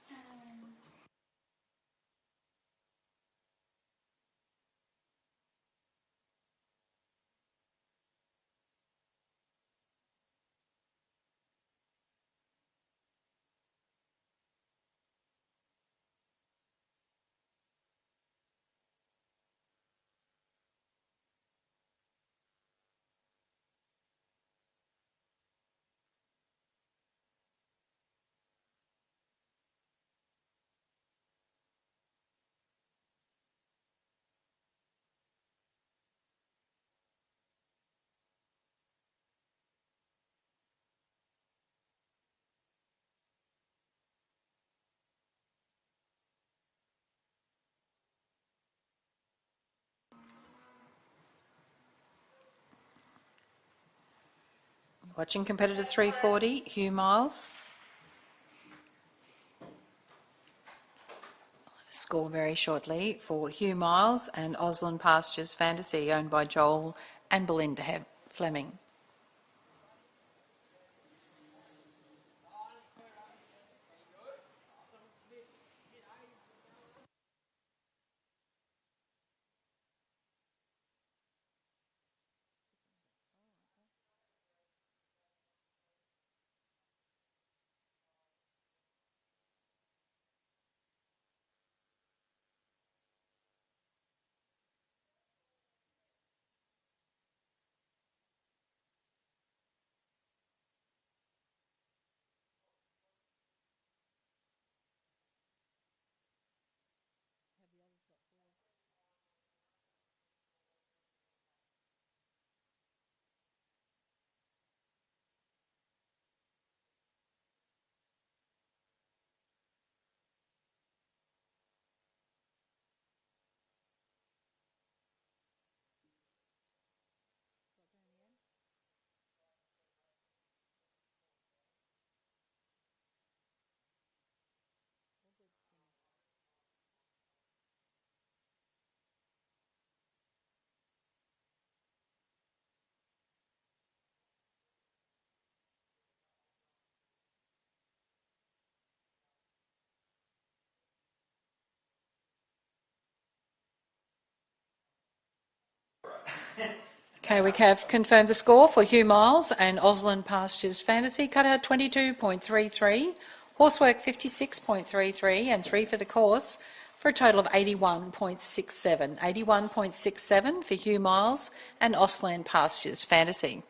Watching competitor 340, Hugh Miles. Score very shortly for Hugh Miles and Auslan Pastures Fantasy, owned by Joel and Belinda Fleming. Okay, we have confirmed the score for Hugh Miles and Auslan Pastures Fantasy. Cutout 22.33, Horsework 56.33 and 3 for the course for a total of 81.67. 81.67 for Hugh Miles and Auslan Pastures Fantasy.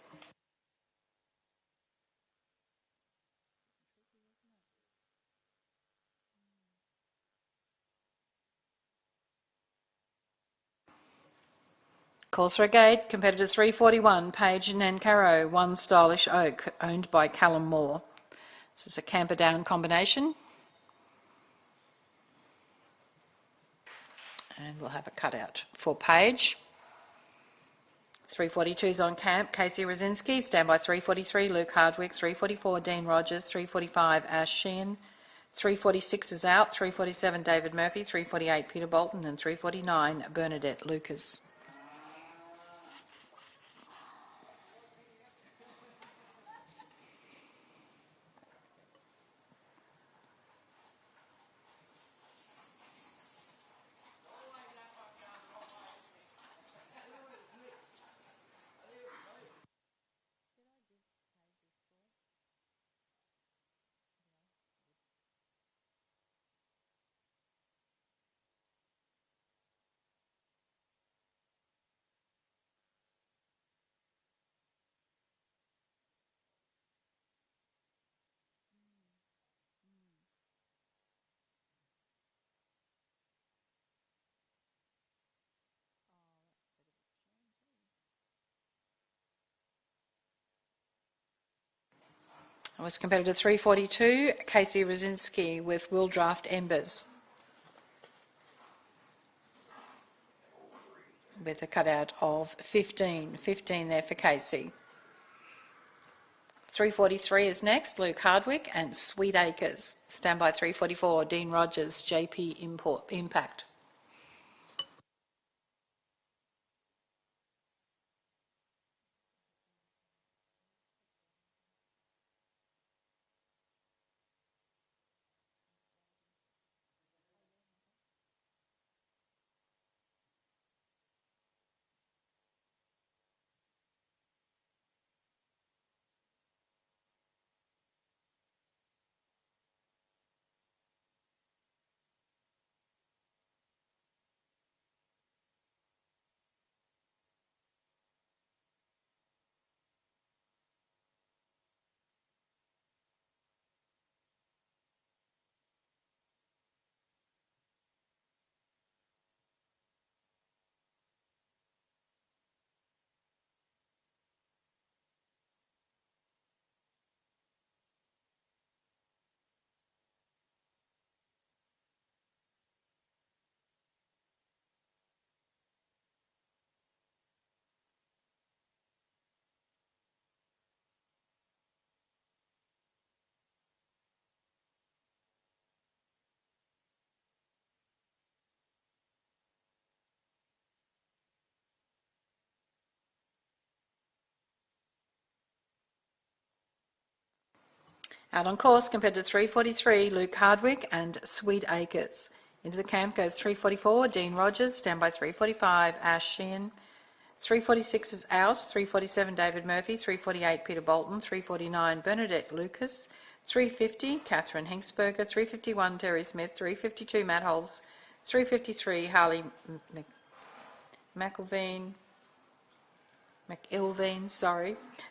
Calls for a gate, competitor 341, Paige Nancaro, 1 Stylish Oak, owned by Callum Moore. This is a camper down combination. And we'll have a cutout for Paige. 342's on camp, Casey Rosinski. Standby 343, Luke Hardwick. 344, Dean Rogers. 345, Ash Sheehan. 346 is out. 347, David Murphy. 348, Peter Bolton. And 349, Bernadette Lucas. It was competitor 342, Casey Rosinski with Will Draft Embers. With a cutout of 15. 15 there for Casey. 343 is next, Luke Hardwick and Sweet Acres. Standby 344, Dean Rogers, JP Impact. Out on course, competitor 343, Luke Hardwick and Sweet Acres. Into the camp goes 344, Dean Rogers, standby 345, Ash Sheehan. 346 is out, 347, David Murphy, 348, Peter Bolton, 349, Bernadette Lucas, 350, Catherine Hinksberger, 351, Terry Smith, 352, Matt Holes, 353, Harley McIlveen,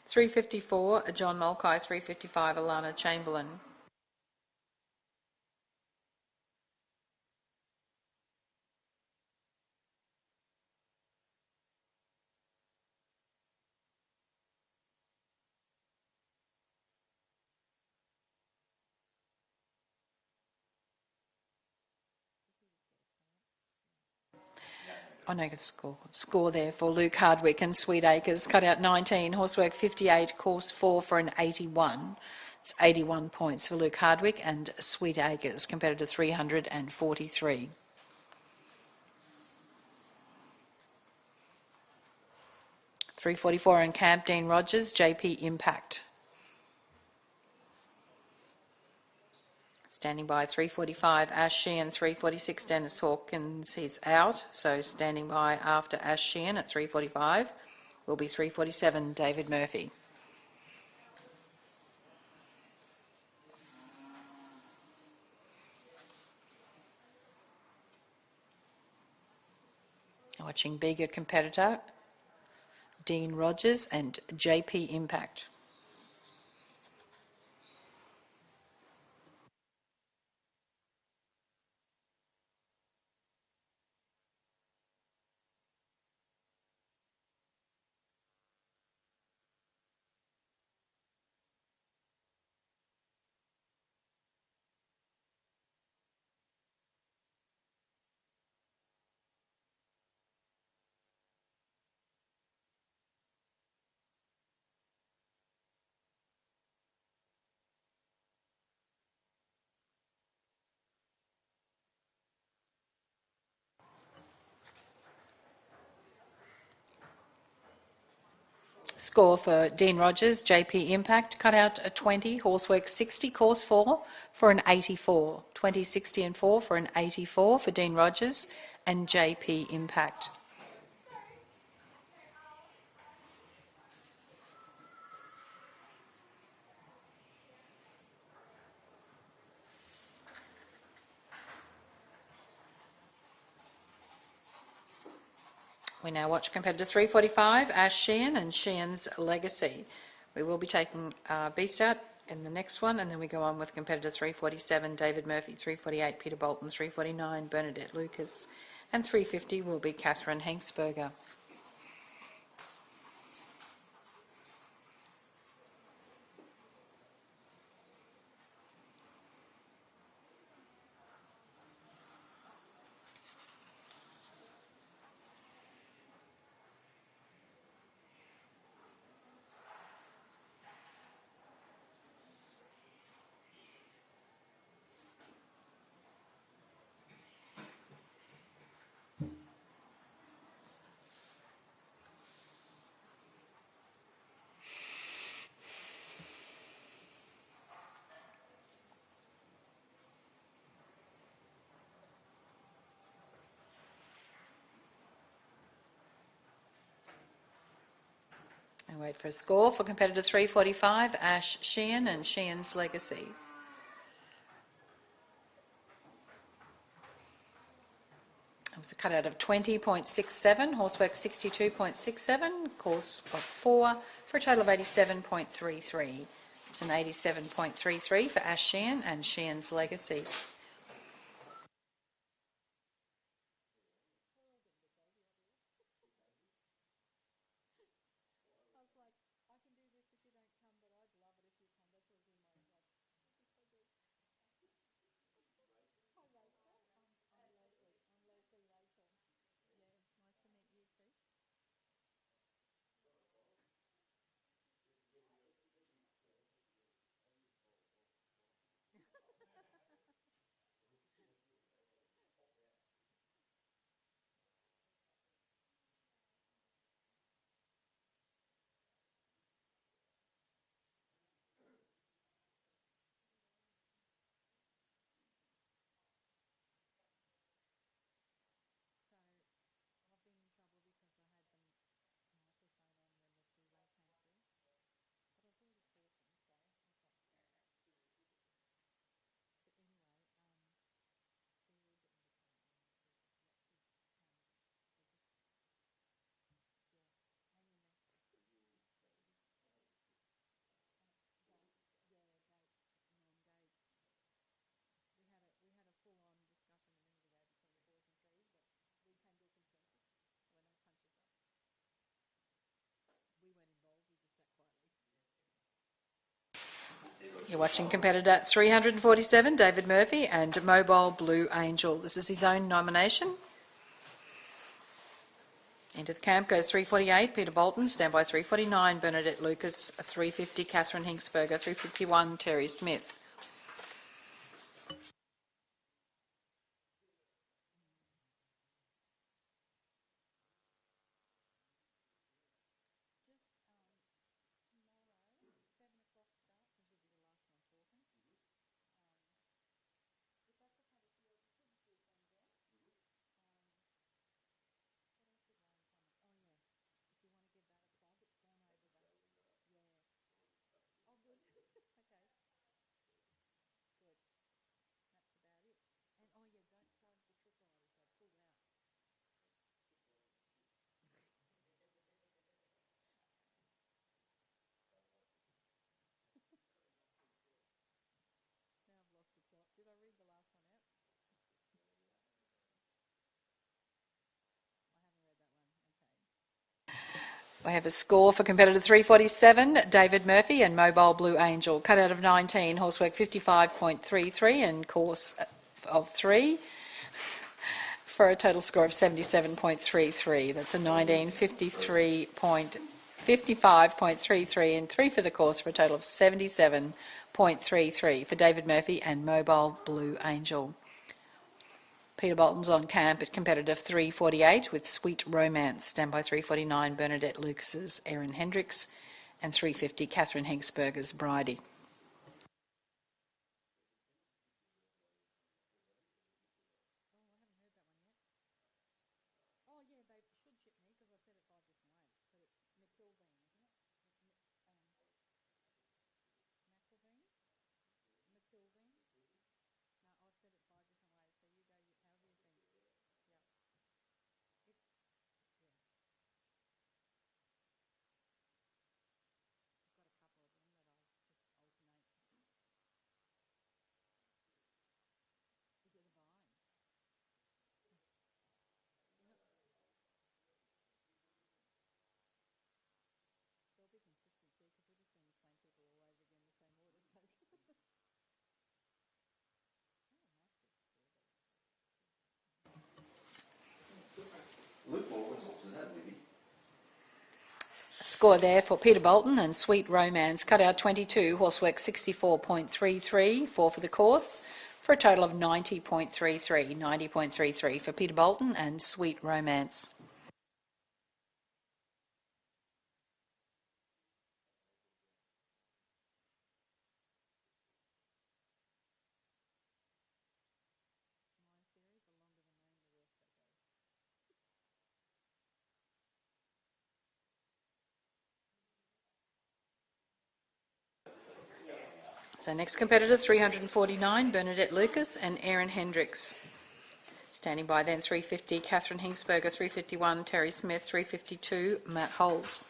354, John Mulcahy, 355, Alana Chamberlain. I know the score there for Luke Hardwick and Sweet Acres. Cut out 19, horsework 58, course 4 for an 81. It's 81 points for Luke Hardwick and Sweet Acres, compared to 343. .344 in camp, Dean Rogers, JP Impact. Standing by 345, Ash Sheehan, 346, Dennis Hawkins, he's out. So standing by after Ash Sheehan at 345 will be 347, David Murphy. Watching bigger competitor, Dean Rogers and JP Impact. Score for Dean Rogers, JP Impact, cut out a 20, horsework 60, course 4 for an 84. 20, 60 and 4 for an 84 for Dean Rogers and JP Impact. We now watch competitor 345, Ash Sheehan and Sheehan's Legacy. We will be taking Beast out in the next one, and then we go on with competitor 347, David Murphy, 348, Peter Bolton, 349, Bernadette Lucas, and 350 will be Catherine Hinksberger. I wait for a score for competitor 345, Ash Sheehan and Sheehan's Legacy. It was a cutout of 20.67, horsework 62.67, course of 4 for a total of 87.33. It's an 87.33 for Ash Sheehan and Sheehan's Legacy. You're watching competitor 347, David Murphy, and Mobile Blue Angel. This is his own nomination. Into the camp goes 348, Peter Bolton. Standby 349, Bernadette Lucas. 350, Catherine Hinksberger. 351, Terry Smith. We have a score for competitor 347, David Murphy and Mobile Blue Angel. Cut out of 19, horsework 55.33 and course of 3 for a total score of 77.33. That's a 1953.55.33 and 3 for the course for a total of 77.33 for David Murphy and Mobile Blue Angel. Peter Bolton's on camp at competitive 348 with Sweet Romance. Standby 349, Bernadette Lucas's Erin Hendricks, and 350, Catherine Hinksberger's Bridie. Score there for Peter Bolton and Sweet Romance. Cut out 22, horsework 64.33, 4 for the course, for a total of 90.33 for Peter Bolton and Sweet Romance. So next competitor, 349, Bernadette Lucas and Erin Hendricks. Standing by then, 350, Catherine Hinksberger, 351, Terry Smith, 352, Matt Holes.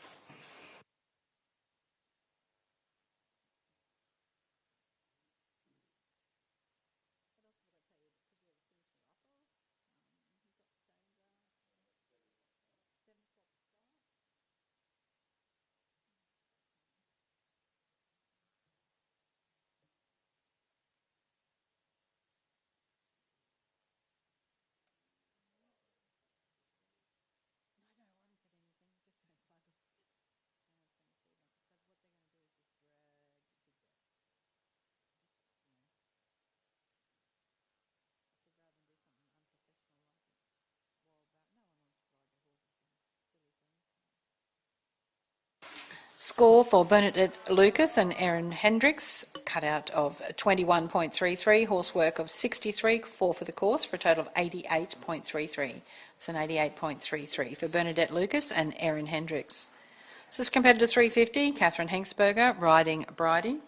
Score for Bernadette Lucas and Erin Hendricks, cut out of 21.33, horsework of 63, 4 for the course, for a total of 88.33. It's an 88.33 for Bernadette Lucas and Erin Hendricks. This is competitor 350, Catherine Hinksberger, riding Bridie.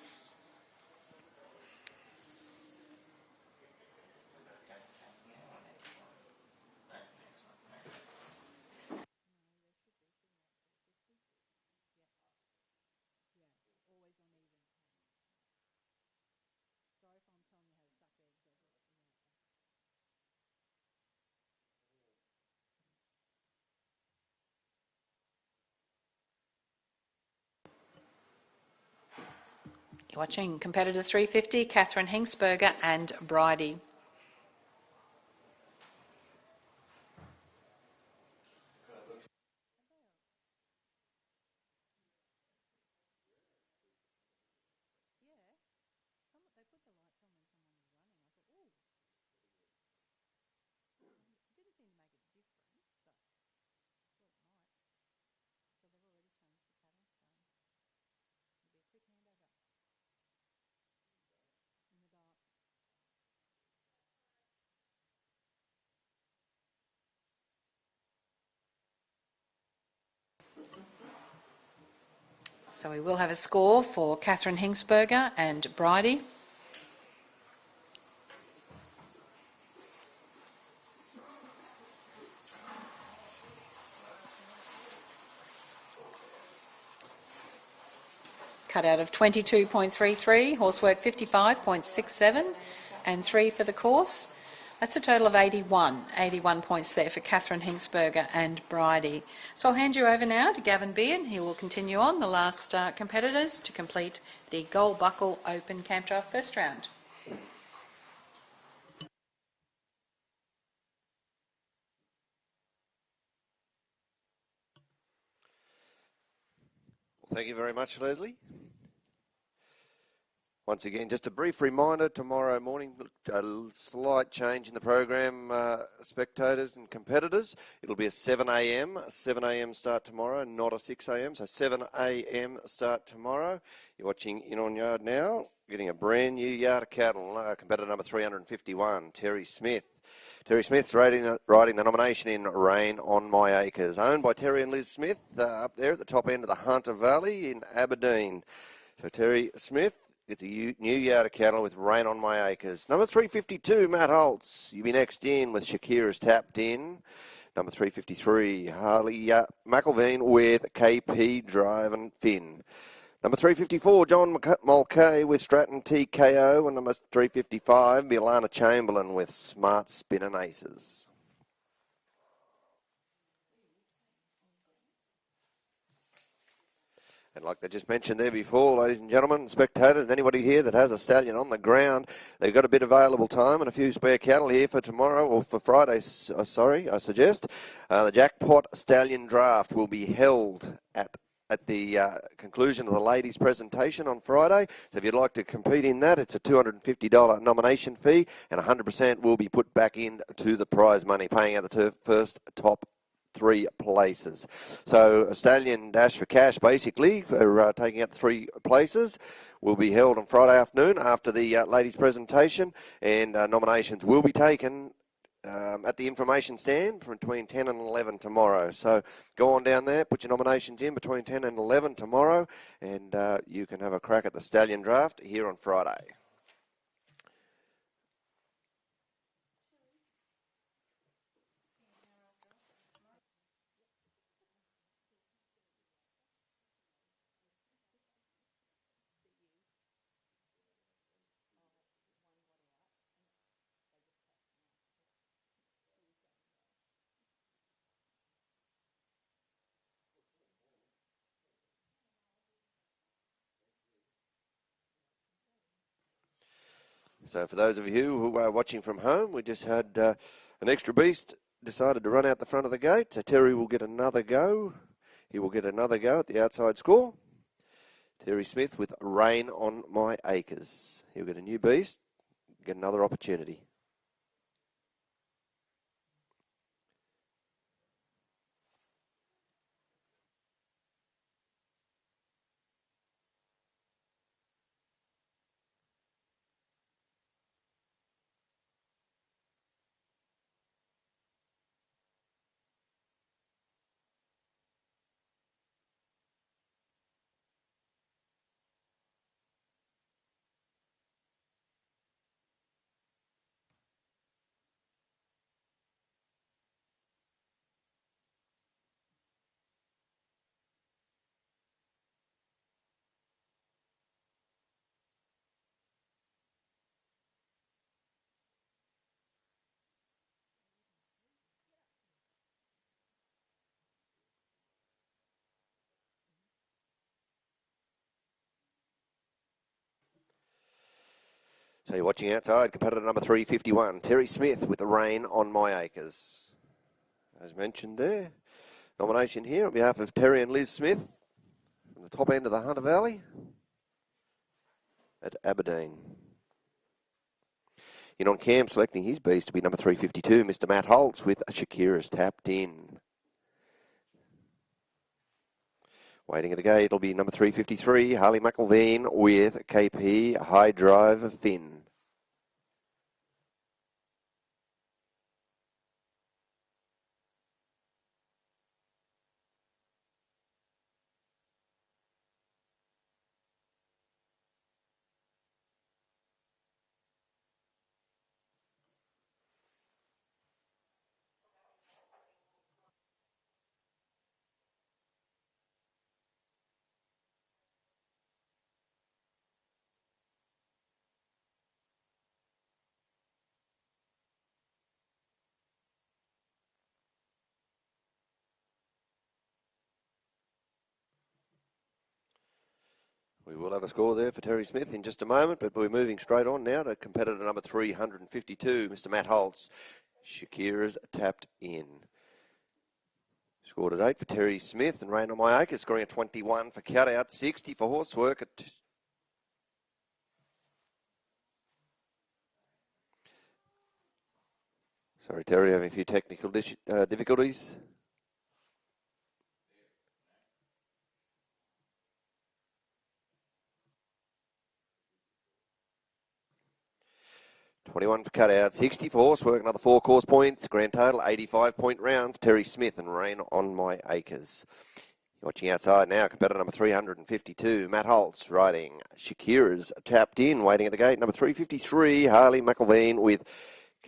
You're watching competitor 350, Catherine Hingsberger and Bridie. So we will have a score for Catherine Hingsberger and Bridie. Cut out of 22.33, horsework 55.67, and 3 for the course. That's a total of 81 points there for Catherine Hingsberger and Bridie. So I'll hand you over now to Gavin Beard. He will continue on the last competitors to complete the Gold Buckle Open Campdraft first round. Thank you very much, Leslie. Once again, just a brief reminder, tomorrow morning, a slight change in the program, spectators and competitors. It'll be a 7 a.m. start tomorrow, not a 6 a.m. So 7 a.m. start tomorrow. You're watching In On Yard now, getting a brand new yard of cattle, competitor number 351, Terry Smith. Terry Smith's riding the nomination in Rain on My Acres, owned by Terry and Liz Smith, up there at the top end of the Hunter Valley in Aberdeen. So Terry Smith gets a new yard of cattle with Rain on My Acres. Number 352, Matt Holtz. You'll be next in with Shakira's Tapped In. Number 353, Harley McElveen with KP Drive and Finn. Number 354, John Mulcahy with Stratton TKO. And number 355, Milana Chamberlain with Smart Spinning Aces. And like they just mentioned there before, ladies and gentlemen, spectators, and anybody here that has a stallion on the ground, they've got a bit of available time and a few spare cattle here for tomorrow, or for Friday, I suggest. The Jackpot Stallion Draft will be held at the conclusion of the ladies' presentation on Friday. So if you'd like to compete in that, it's a $250 nomination fee, and 100% will be put back into the prize money, paying out the first top 3 places. So a stallion dash for cash, basically, for taking out the 3 places, will be held on Friday afternoon after the ladies' presentation, and nominations will be taken at the information stand from between 10 and 11 tomorrow. So go on down there, put your nominations in between 10 and 11 tomorrow, and you can have a crack at the stallion draft here on Friday. So for those of you who are watching from home, we just had an extra beast decided to run out the front of the gate. So Terry will get another go. He will get another go at the outside score. Terry Smith with Rain on My Acres. He'll get a new beast, get another opportunity. So you're watching outside, competitor number 351, Terry Smith with The Rain on My Acres. As mentioned there, nomination here on behalf of Terry and Liz Smith from the top end of the Hunter Valley at Aberdeen. In on cam, selecting his beast to be number 352, Mr. Matt Holtz with Shakira's Tapped In. Waiting at the gate, it'll be number 353, Harley McElveen with KP High Drive Finn. We will have a score there for Terry Smith in just a moment, but we're moving straight on now to competitor number 352, Mr. Matt Holtz. Shakira's Tapped In. Score to date for Terry Smith and Rain on My Acres, scoring a 21 for cutout, 60 for horsework. Sorry, Terry, having a few technical difficulties. 21 for cutout, 60 for horsework, another 4 course points. Grand total, 85-point round for Terry Smith and Rain on My Acres. You're watching outside now, competitor number 352, Matt Holtz, riding Shakira's Tapped In, waiting at the gate. Number 353, Harley McElveen with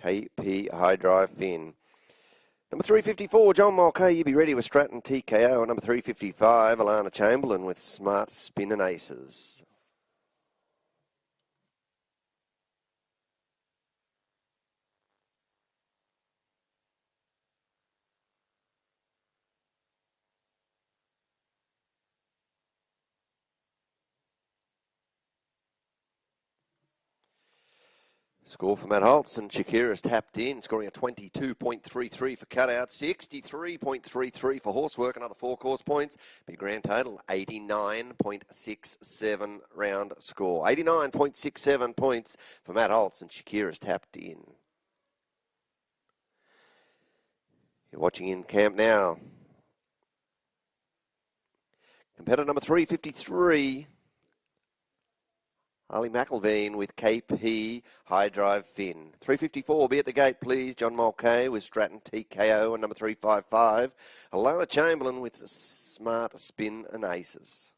KP High Drive Finn. Number 354, John Mulcahy, you be ready with Stratton TKO. And number 355, Alana Chamberlain with Smart Spin and Aces. Score for Matt Holtz and Shakira's Tapped In, scoring a 22.33 for cutout, 63.33 for horsework, another 4 course points. Big grand total, 89.67 round score. 89.67 points for Matt Holtz and Shakira's Tapped In. You're watching in camp now. Competitor number 353. Harley McElveen with KP High Drive Finn. 354, be at the gate, please. John Mulcahy with Stratton TKO and number 355. Alana Chamberlain with Smart Spin and Aces.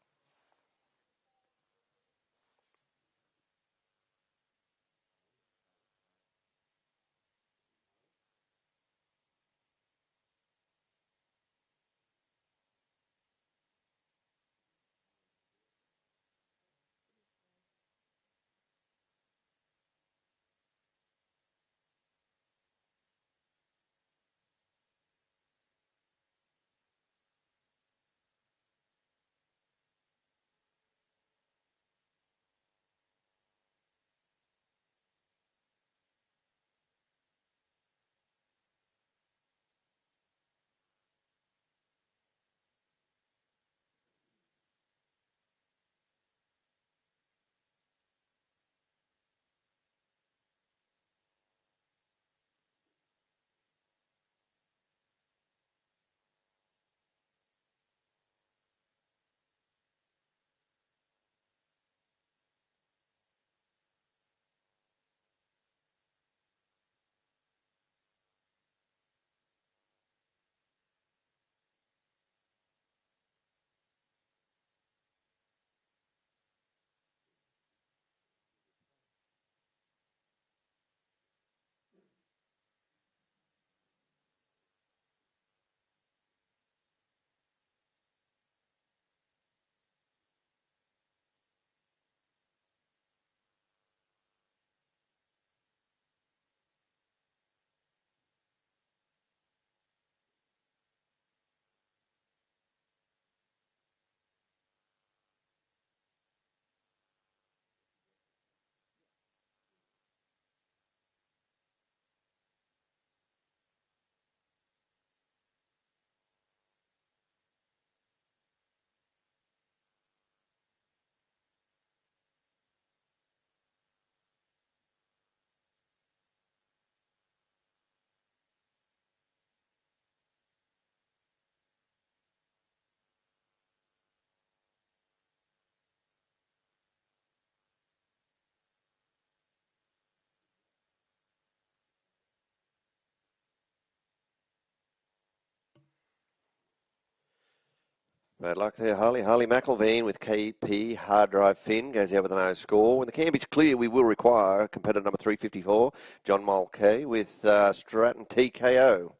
Bad luck there, Harley. Harley McElveen with KP Hard Drive Fin goes out with a no score. When the camp is clear, we will require competitor number 354, John Mulcahy with Stratton TKO.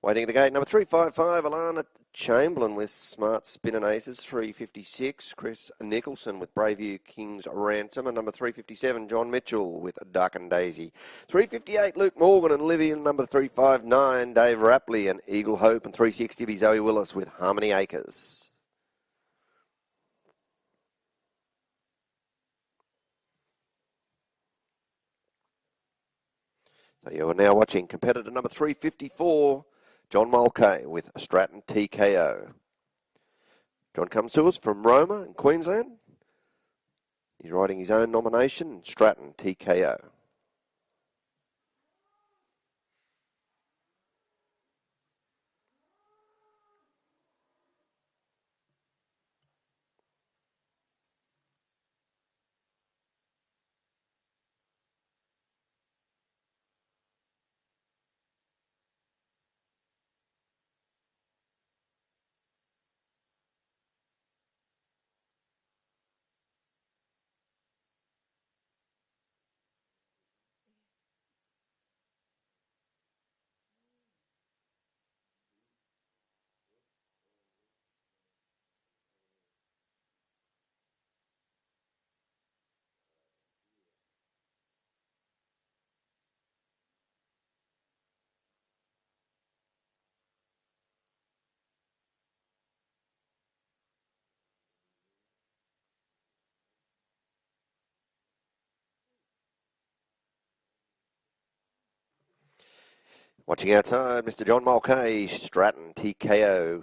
Waiting at the gate, number 355, Alana Chamberlain with Smart Spin and Aces, 356, Chris Nicholson with Braveview King's Ransom, and number 357, John Mitchell with Duck and Daisy. 358, Luke Morgan and Livy, and number 359, Dave Rapley and Eagle Hope, and 360 be Zoe Willis with Harmony Acres. So you are now watching competitor number 354, John Mulcahy with Stratton TKO. John comes to us from Roma in Queensland. He's riding his own nomination, Stratton TKO. Watching outside, Mr. John Mulcahy, Stratton TKO.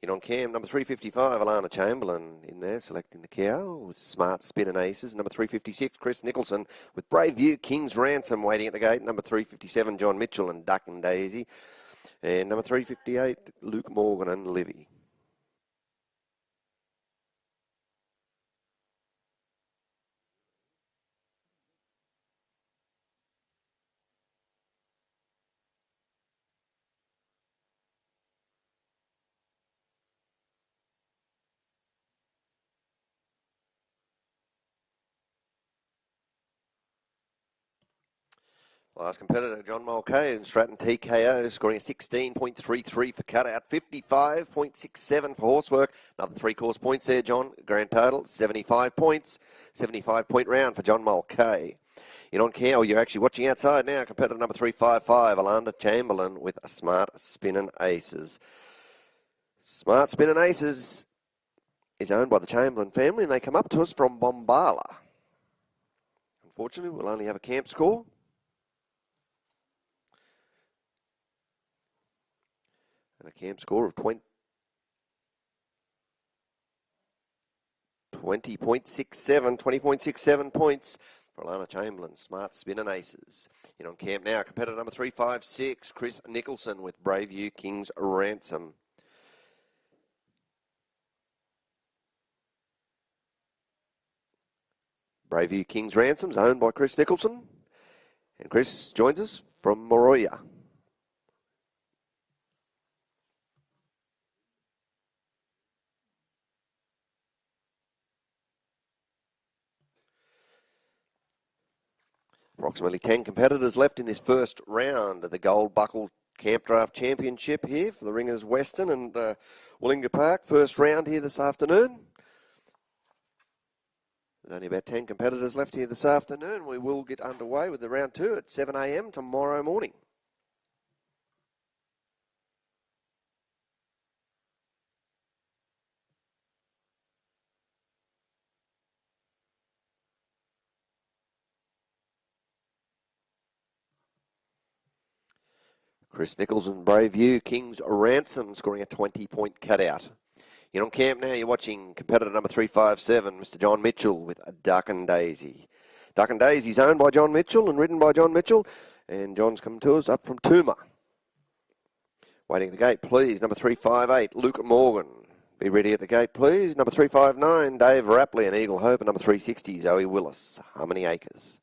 In on cam, number 355, Alana Chamberlain in there, selecting the cow. Smart Spin and Aces. Number 356, Chris Nicholson with Braveview King's Ransom waiting at the gate. Number 357, John Mitchell and Duck and Daisy. And number 358, Luke Morgan and Livy. Last competitor, John Mulcahy and Stratton TKO, scoring a 16.33 for cutout, 55.67 for horsework. Another 3 course points there, John. Grand total, 75 points. 75-point round for John Mulcahy. In on care, you're actually watching outside now. Competitor number 355, Alana Chamberlain with a Smart Spin and Aces. Smart Spin and Aces is owned by the Chamberlain family, and they come up to us from Bombala. Unfortunately, we'll only have a camp score. And a camp score of 20.67 points for Alana Chamberlain, Smart Spin and Aces. In on camp now, competitor number 356, Chris Nicholson with Braveview King's Ransom. Braveview King's Ransom is owned by Chris Nicholson. And Chris joins us from Moroya. Approximately 10 competitors left in this first round of the Gold Buckle Campdraft Championship here for the Ringers Western and Willinga Park. First round here this afternoon. There's only about 10 competitors left here this afternoon. We will get underway with the round 2 at 7 a.m. tomorrow morning. Chris Nicholson, Braveview King's Ransom, scoring a 20-point cutout. In on camp now, you're watching competitor number 357, Mr. John Mitchell with a Duck and Daisy. Duck and Daisy is owned by John Mitchell and ridden by John Mitchell, and John's come to us up from Tooma. Waiting at the gate, please, number 358, Luke Morgan. Be ready at the gate, please. Number 359, Dave Rapley and Eagle Hope, and number 360, Zoe Willis, Harmony Acres.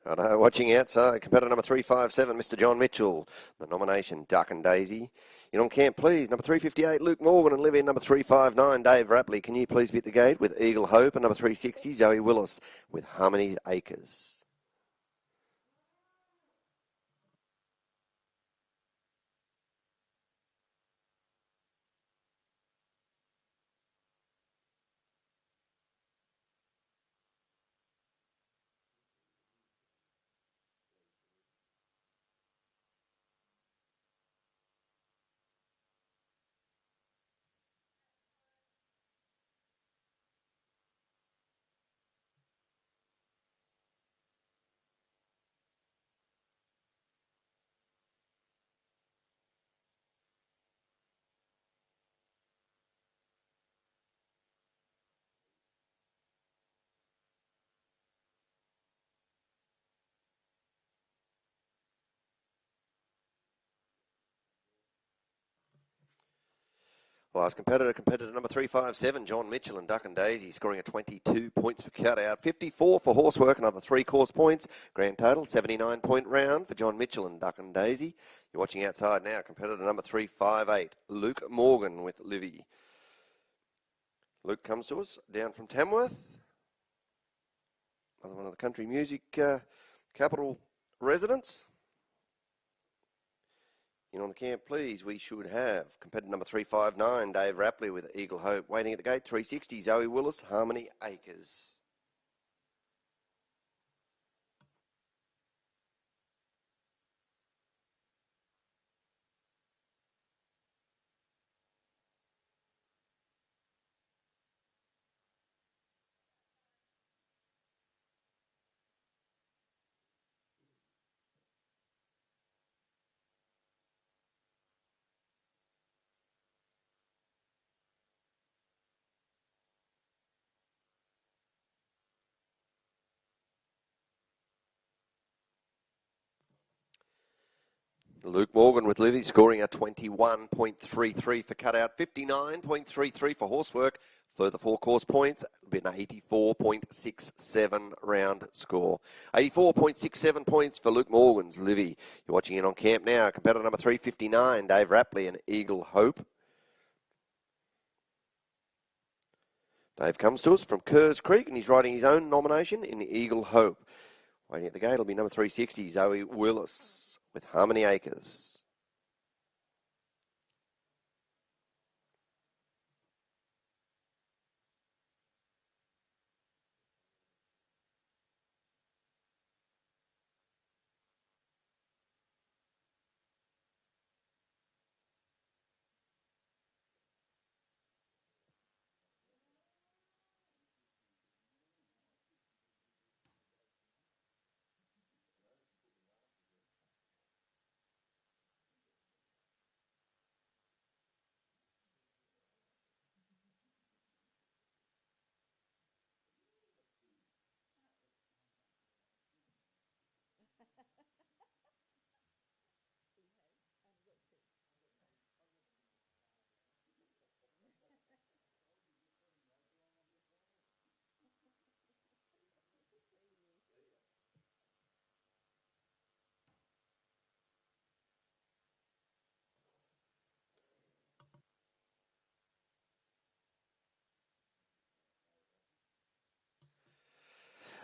Righto, watching outside, competitor number 357, Mr. John Mitchell. The nomination, Duck and Daisy. In on camp, please. Number 358, Luke Morgan, and live in number 359, Dave Rapley. Can you please be at the gate with Eagle Hope, and number 360, Zoe Willis with Harmony Acres. Last competitor, competitor number 357, John Mitchell and Duck and Daisy, scoring a 22 points for cutout, 54 for horsework, another 3 course points. Grand total, 79-point round for John Mitchell and Duck and Daisy. You're watching outside now, competitor number 358, Luke Morgan with Livy. Luke comes to us down from Tamworth, another one of the country music capital residents. In on the camp, please, we should have competitor number 359, Dave Rapley with Eagle Hope. Waiting at the gate, 360, Zoe Willis, Harmony Acres. Luke Morgan with Livy scoring a 21.33 for cutout, 59.33 for horsework. Further 4 course points, been an 84.67 round score. 84.67 points for Luke Morgan's Livy. You're watching in on camp now. Competitor number 359, Dave Rapley and Eagle Hope. Dave comes to us from Kerrs Creek and he's riding his own nomination in Eagle Hope. Waiting at the gate will be number 360, Zoe Willis with Harmony Acres.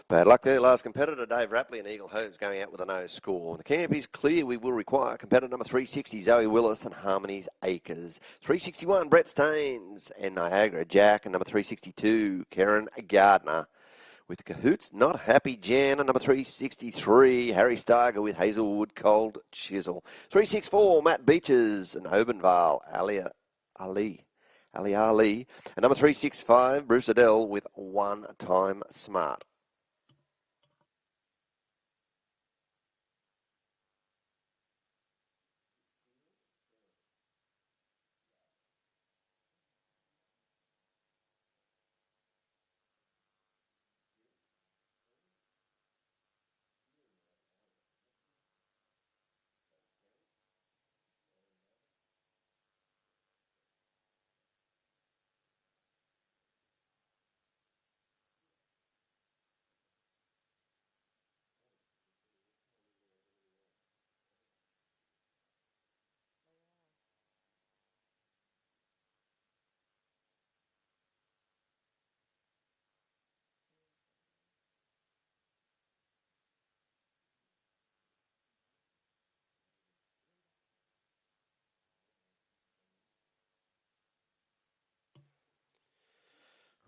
Bad luck there. Last competitor, Dave Rapley and Eagle Hope's going out with a no score. The camp is clear. We will require competitor number 360, Zoe Willis and Harmony's Acres. 361, Brett Staines and Niagara Jack. And number 362, Karen Gardner with Cahoots, Not Happy Jan. And number 363, Harry Starger with Hazelwood Cold Chisel. 364, Matt Beaches and Obenval, Ali. And number 365, Bruce Adele with One Time Smart.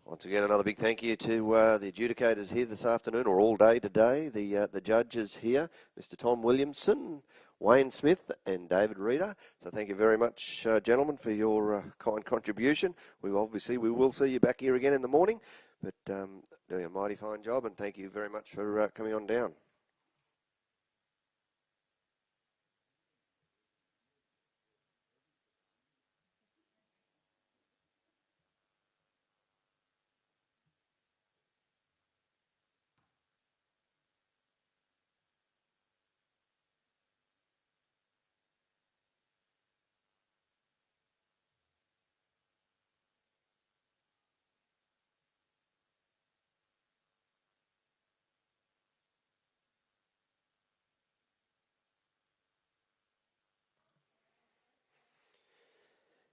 Once again, another big thank you to the adjudicators here this afternoon, or all day today. The judges here, Mr. Tom Williamson, Wayne Smith and David Reeder. So thank you very much, gentlemen, for your kind contribution. We will see you back here again in the morning, but doing a mighty fine job, and thank you very much for coming on down.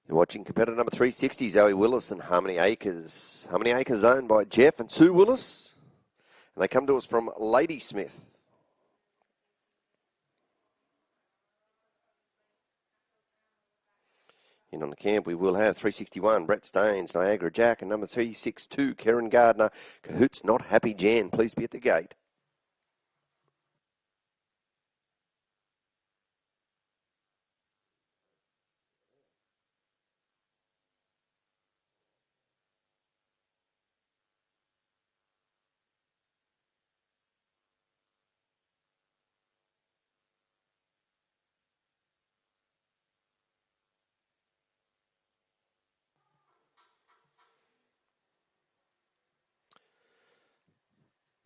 You're watching competitor number 360, Zoe Willis and Harmony Acres. Harmony Acres owned by Jeff and Sue Willis. And they come to us from Ladysmith. In on the camp, we will have 361, Brett Staines, Niagara Jack, and number 362, Karen Gardner, Cahoots Not Happy Jan. Please be at the gate.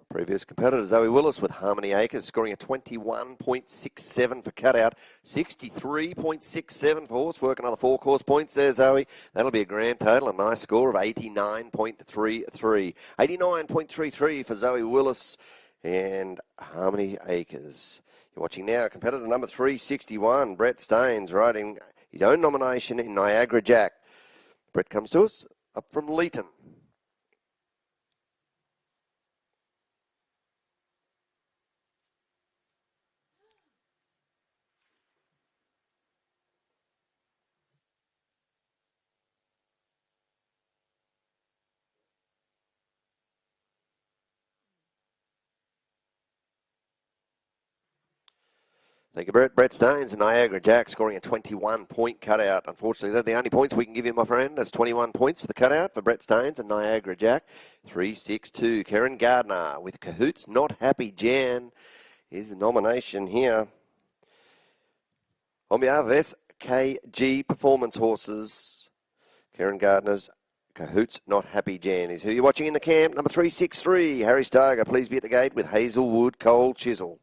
Previous competitor Zoe Willis with Harmony Acres scoring a 21.67 for cutout, 63.67 for horsework. Another 4 course points there, Zoe. That'll be a grand total, a nice score of 89.33. 89.33 for Zoe Willis and Harmony Acres. You're watching now competitor number 361, Brett Staines, riding his own nomination in Niagara Jack. Brett comes to us up from Leeton. Thank you, Brett. Brett Staines and Niagara Jack scoring a 21-point cutout. Unfortunately, they're the only points we can give you, my friend. That's 21 points for the cutout for Brett Staines and Niagara Jack. 362. Karen Gardner with Cahoots Not Happy Jan is the nomination here. On behalf of SKG Performance Horses, Karen Gardner's Cahoots Not Happy Jan is who you're watching in the camp. Number 363, Harry Starger. Please be at the gate with Hazelwood Cold Chisel.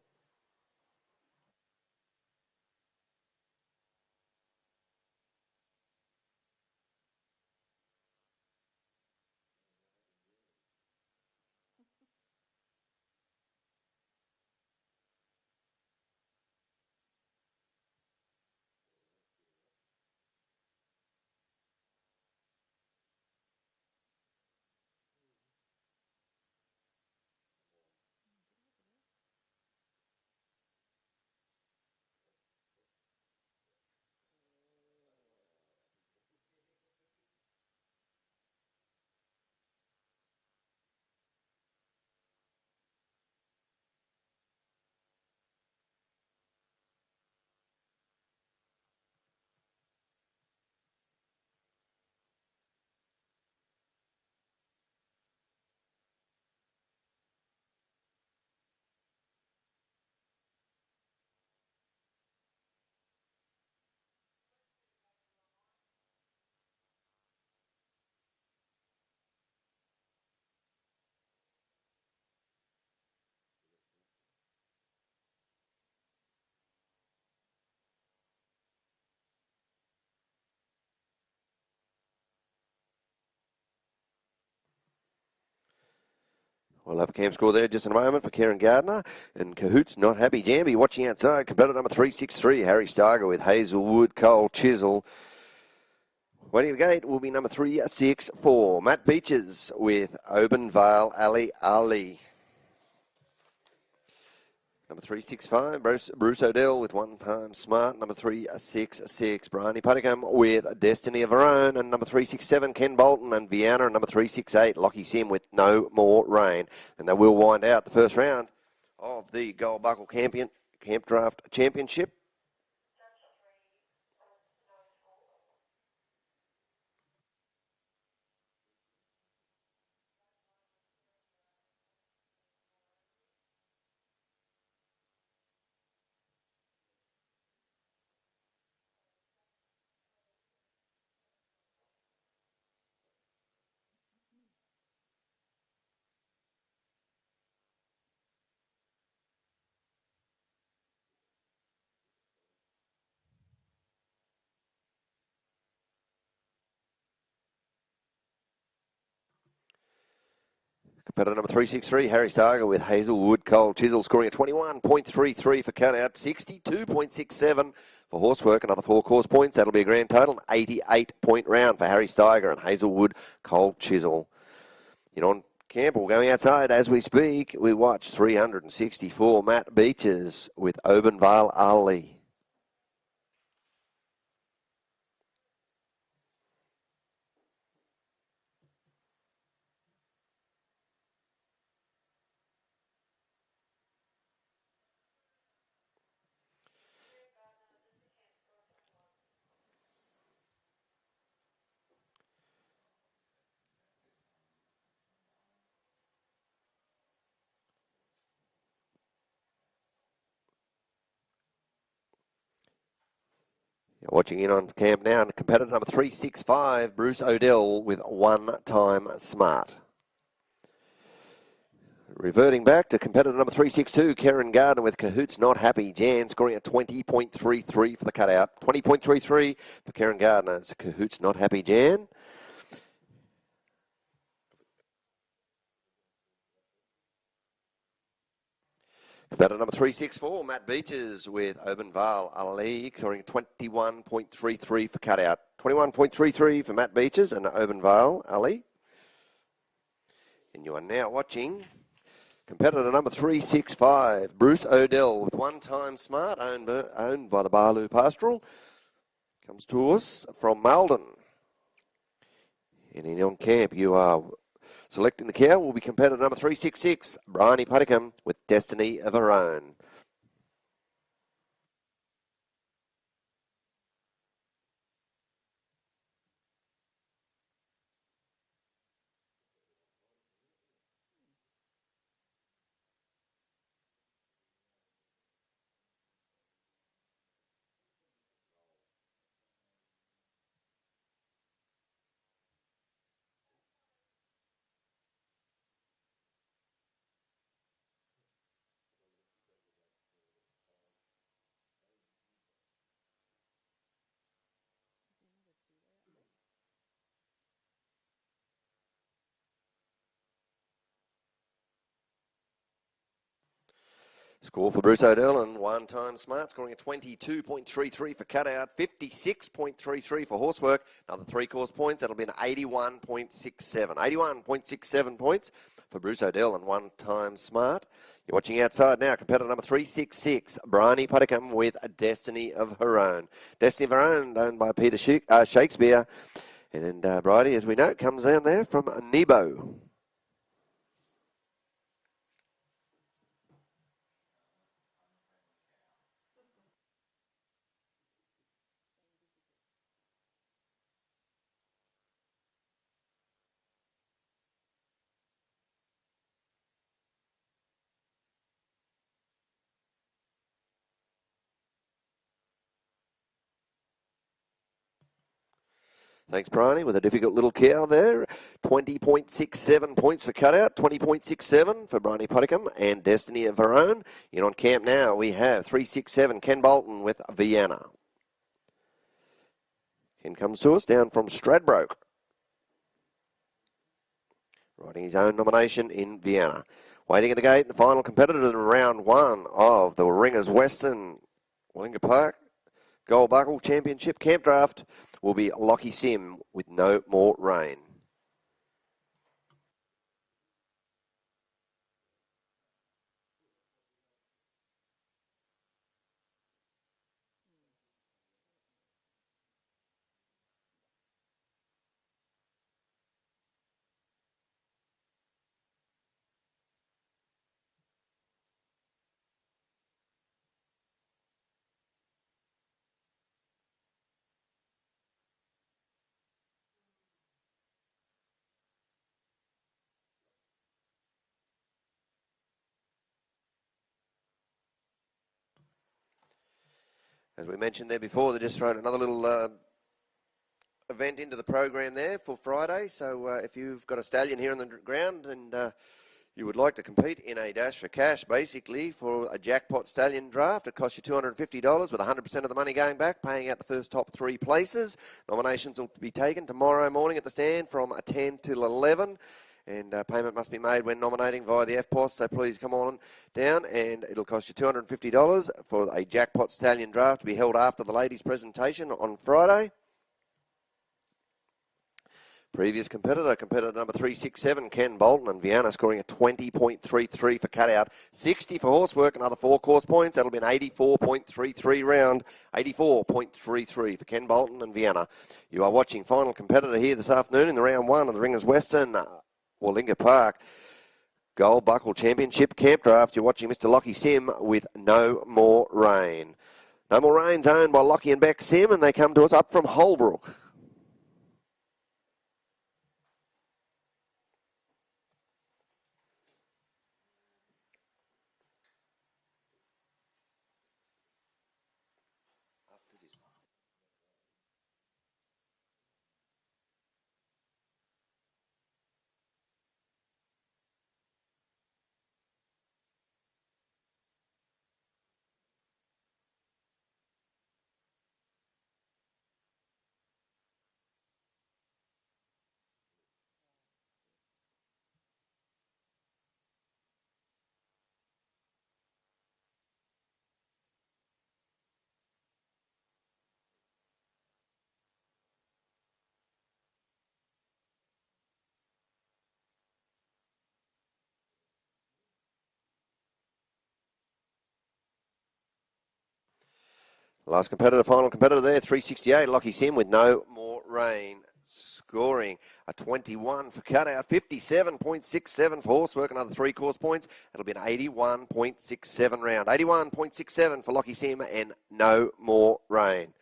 We'll have a camp score there just in a moment for Karen Gardner and Cahoots Not Happy Jamby. Watching outside, competitor number 363, Harry Starger with Hazelwood Cold Chisel. Waiting at the gate will be number 364, Matt Beaches with Oban Vale Ali Ali. Number 365, Bruce O'Dell with One Time Smart. Number 366, Bryony Putticum with Destiny of Her Own. And number 367, Ken Bolton and Vienna. And number 368, Lockie Sim with No More Rain. And they will wind out the first round of the Gold Buckle Campdraft Championship. Competitor number 363, Harry Starger with Hazelwood Cold Chisel, scoring a 21.33 for cutout, 62.67 for horsework, another 4 course points. That'll be a grand total, an 88-point round for Harry Starger and Hazelwood Cold Chisel. On camp, we're going outside as we speak. We watch 364, Matt Beaches with Obenvale Ali. Watching in on camp now, and competitor number 365, Bruce O'Dell with One Time Smart. Reverting back to competitor number 362, Karen Gardner with Cahoots Not Happy Jan, scoring a 20.33 for the cutout. 20.33 for Karen Gardner. It's Cahoots Not Happy Jan. Competitor number 364, Matt Beaches with Obenvale Ali, scoring 21.33 for cutout. 21.33 for Matt Beaches and Obenvale Ali. And you are now watching competitor number 365, Bruce O'Dell with One Time Smart, owned by the Barloo Pastoral. Comes to us from Malden. And in on camp, you are selecting the cow will be competitor number 366, Bryony Putticum with Destiny of Her Own. Score for Bruce O'Dell and One Time Smart, scoring a 22.33 for cutout, 56.33 for horsework. Another 3 course points. That'll be an 81.67. 81.67 points for Bruce O'Dell and One Time Smart. You're watching outside now. Competitor number 366, Bryony Putticum with a Destiny of Her Own. Destiny of Her Own, owned by Peter Shakespeare. And Bridie, as we know, comes down there from Nebo. Thanks, Bryony, with a difficult little cow there. 20.67 points for cutout, 20.67 for Bryony Putticum and Destiny of Her Own. In on camp now, we have 367, Ken Bolton with Vienna. Ken comes to us down from Stradbroke, riding his own nomination in Vienna. Waiting at the gate, the final competitor in round 1 of the Ringers Western Willinga Park Gold Buckle Championship Camp Draft will be Lockie Sim with No More Rain. As we mentioned there before, they're just throwing another little event into the program there for Friday. So if you've got a stallion here on the ground and you would like to compete in a dash for cash, basically for a jackpot stallion draft, it costs you $250 with 100% of the money going back, paying out the first top 3 places. Nominations will be taken tomorrow morning at the stand from 10 till 11. And payment must be made when nominating via the FPOS, so please come on down, and it'll cost you $250 for a jackpot stallion draft to be held after the ladies' presentation on Friday. Previous competitor number 367, Ken Bolton and Vienna, scoring a 20.33 for cutout, 60 for horsework, another 4 course points. That'll be an 84.33 round, 84.33 for Ken Bolton and Vienna. You are watching final competitor here this afternoon in the round 1 of the Ringers Western, Willinga Park Gold Buckle Championship Camp Draft. You're watching Mr. Lockie Sim with No More Rain. No More Rain's owned by Lockie and Beck Sim, and they come to us up from Holbrook. Last competitor, final competitor there, 368, Lockie Sim with No More Rain, scoring a 21 for cutout, 57.67 for horsework, another 3 course points. It'll be an 81.67 round, 81.67 for Lockie Sim and No More Rain.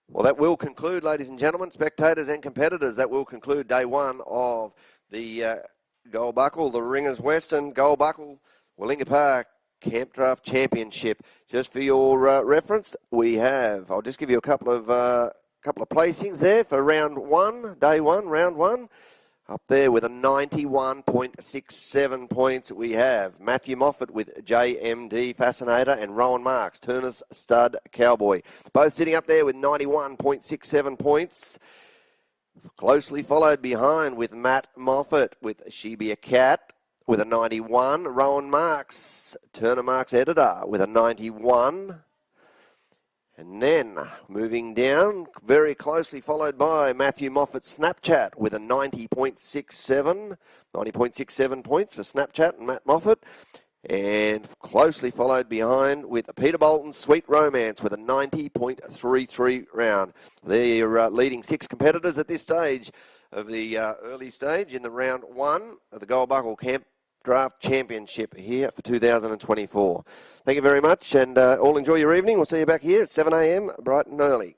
Well, that will conclude, ladies and gentlemen, spectators and competitors, that will conclude day 1 of the Gold Buckle, the Ringers Western Gold Buckle, Willinga Park Camp Draft Championship. Just for your reference, we have, I'll just give you a couple of placings there for round 1, day 1, round 1. Up there with a 91.67 points, we have Matthew Moffat with JMD Fascinator and Rowan Marks, Turner's Stud Cowboy. Both sitting up there with 91.67 points. Closely followed behind with Matt Moffat with She Be a Cat with a 91. Rowan Marks, Turner Marks Editor with a 91. And then moving down, very closely followed by Matthew Moffat Snapchat with a 90.67. 90.67 points for Snapchat and Matt Moffat. And closely followed behind with Peter Bolton's Sweet Romance with a 90.33 round. They're your leading 6 competitors at this stage of the early stage in the round 1 of the Gold Buckle Camp Draft Championship here for 2024. Thank you very much, and all enjoy your evening. We'll see you back here at 7 a.m. bright and early.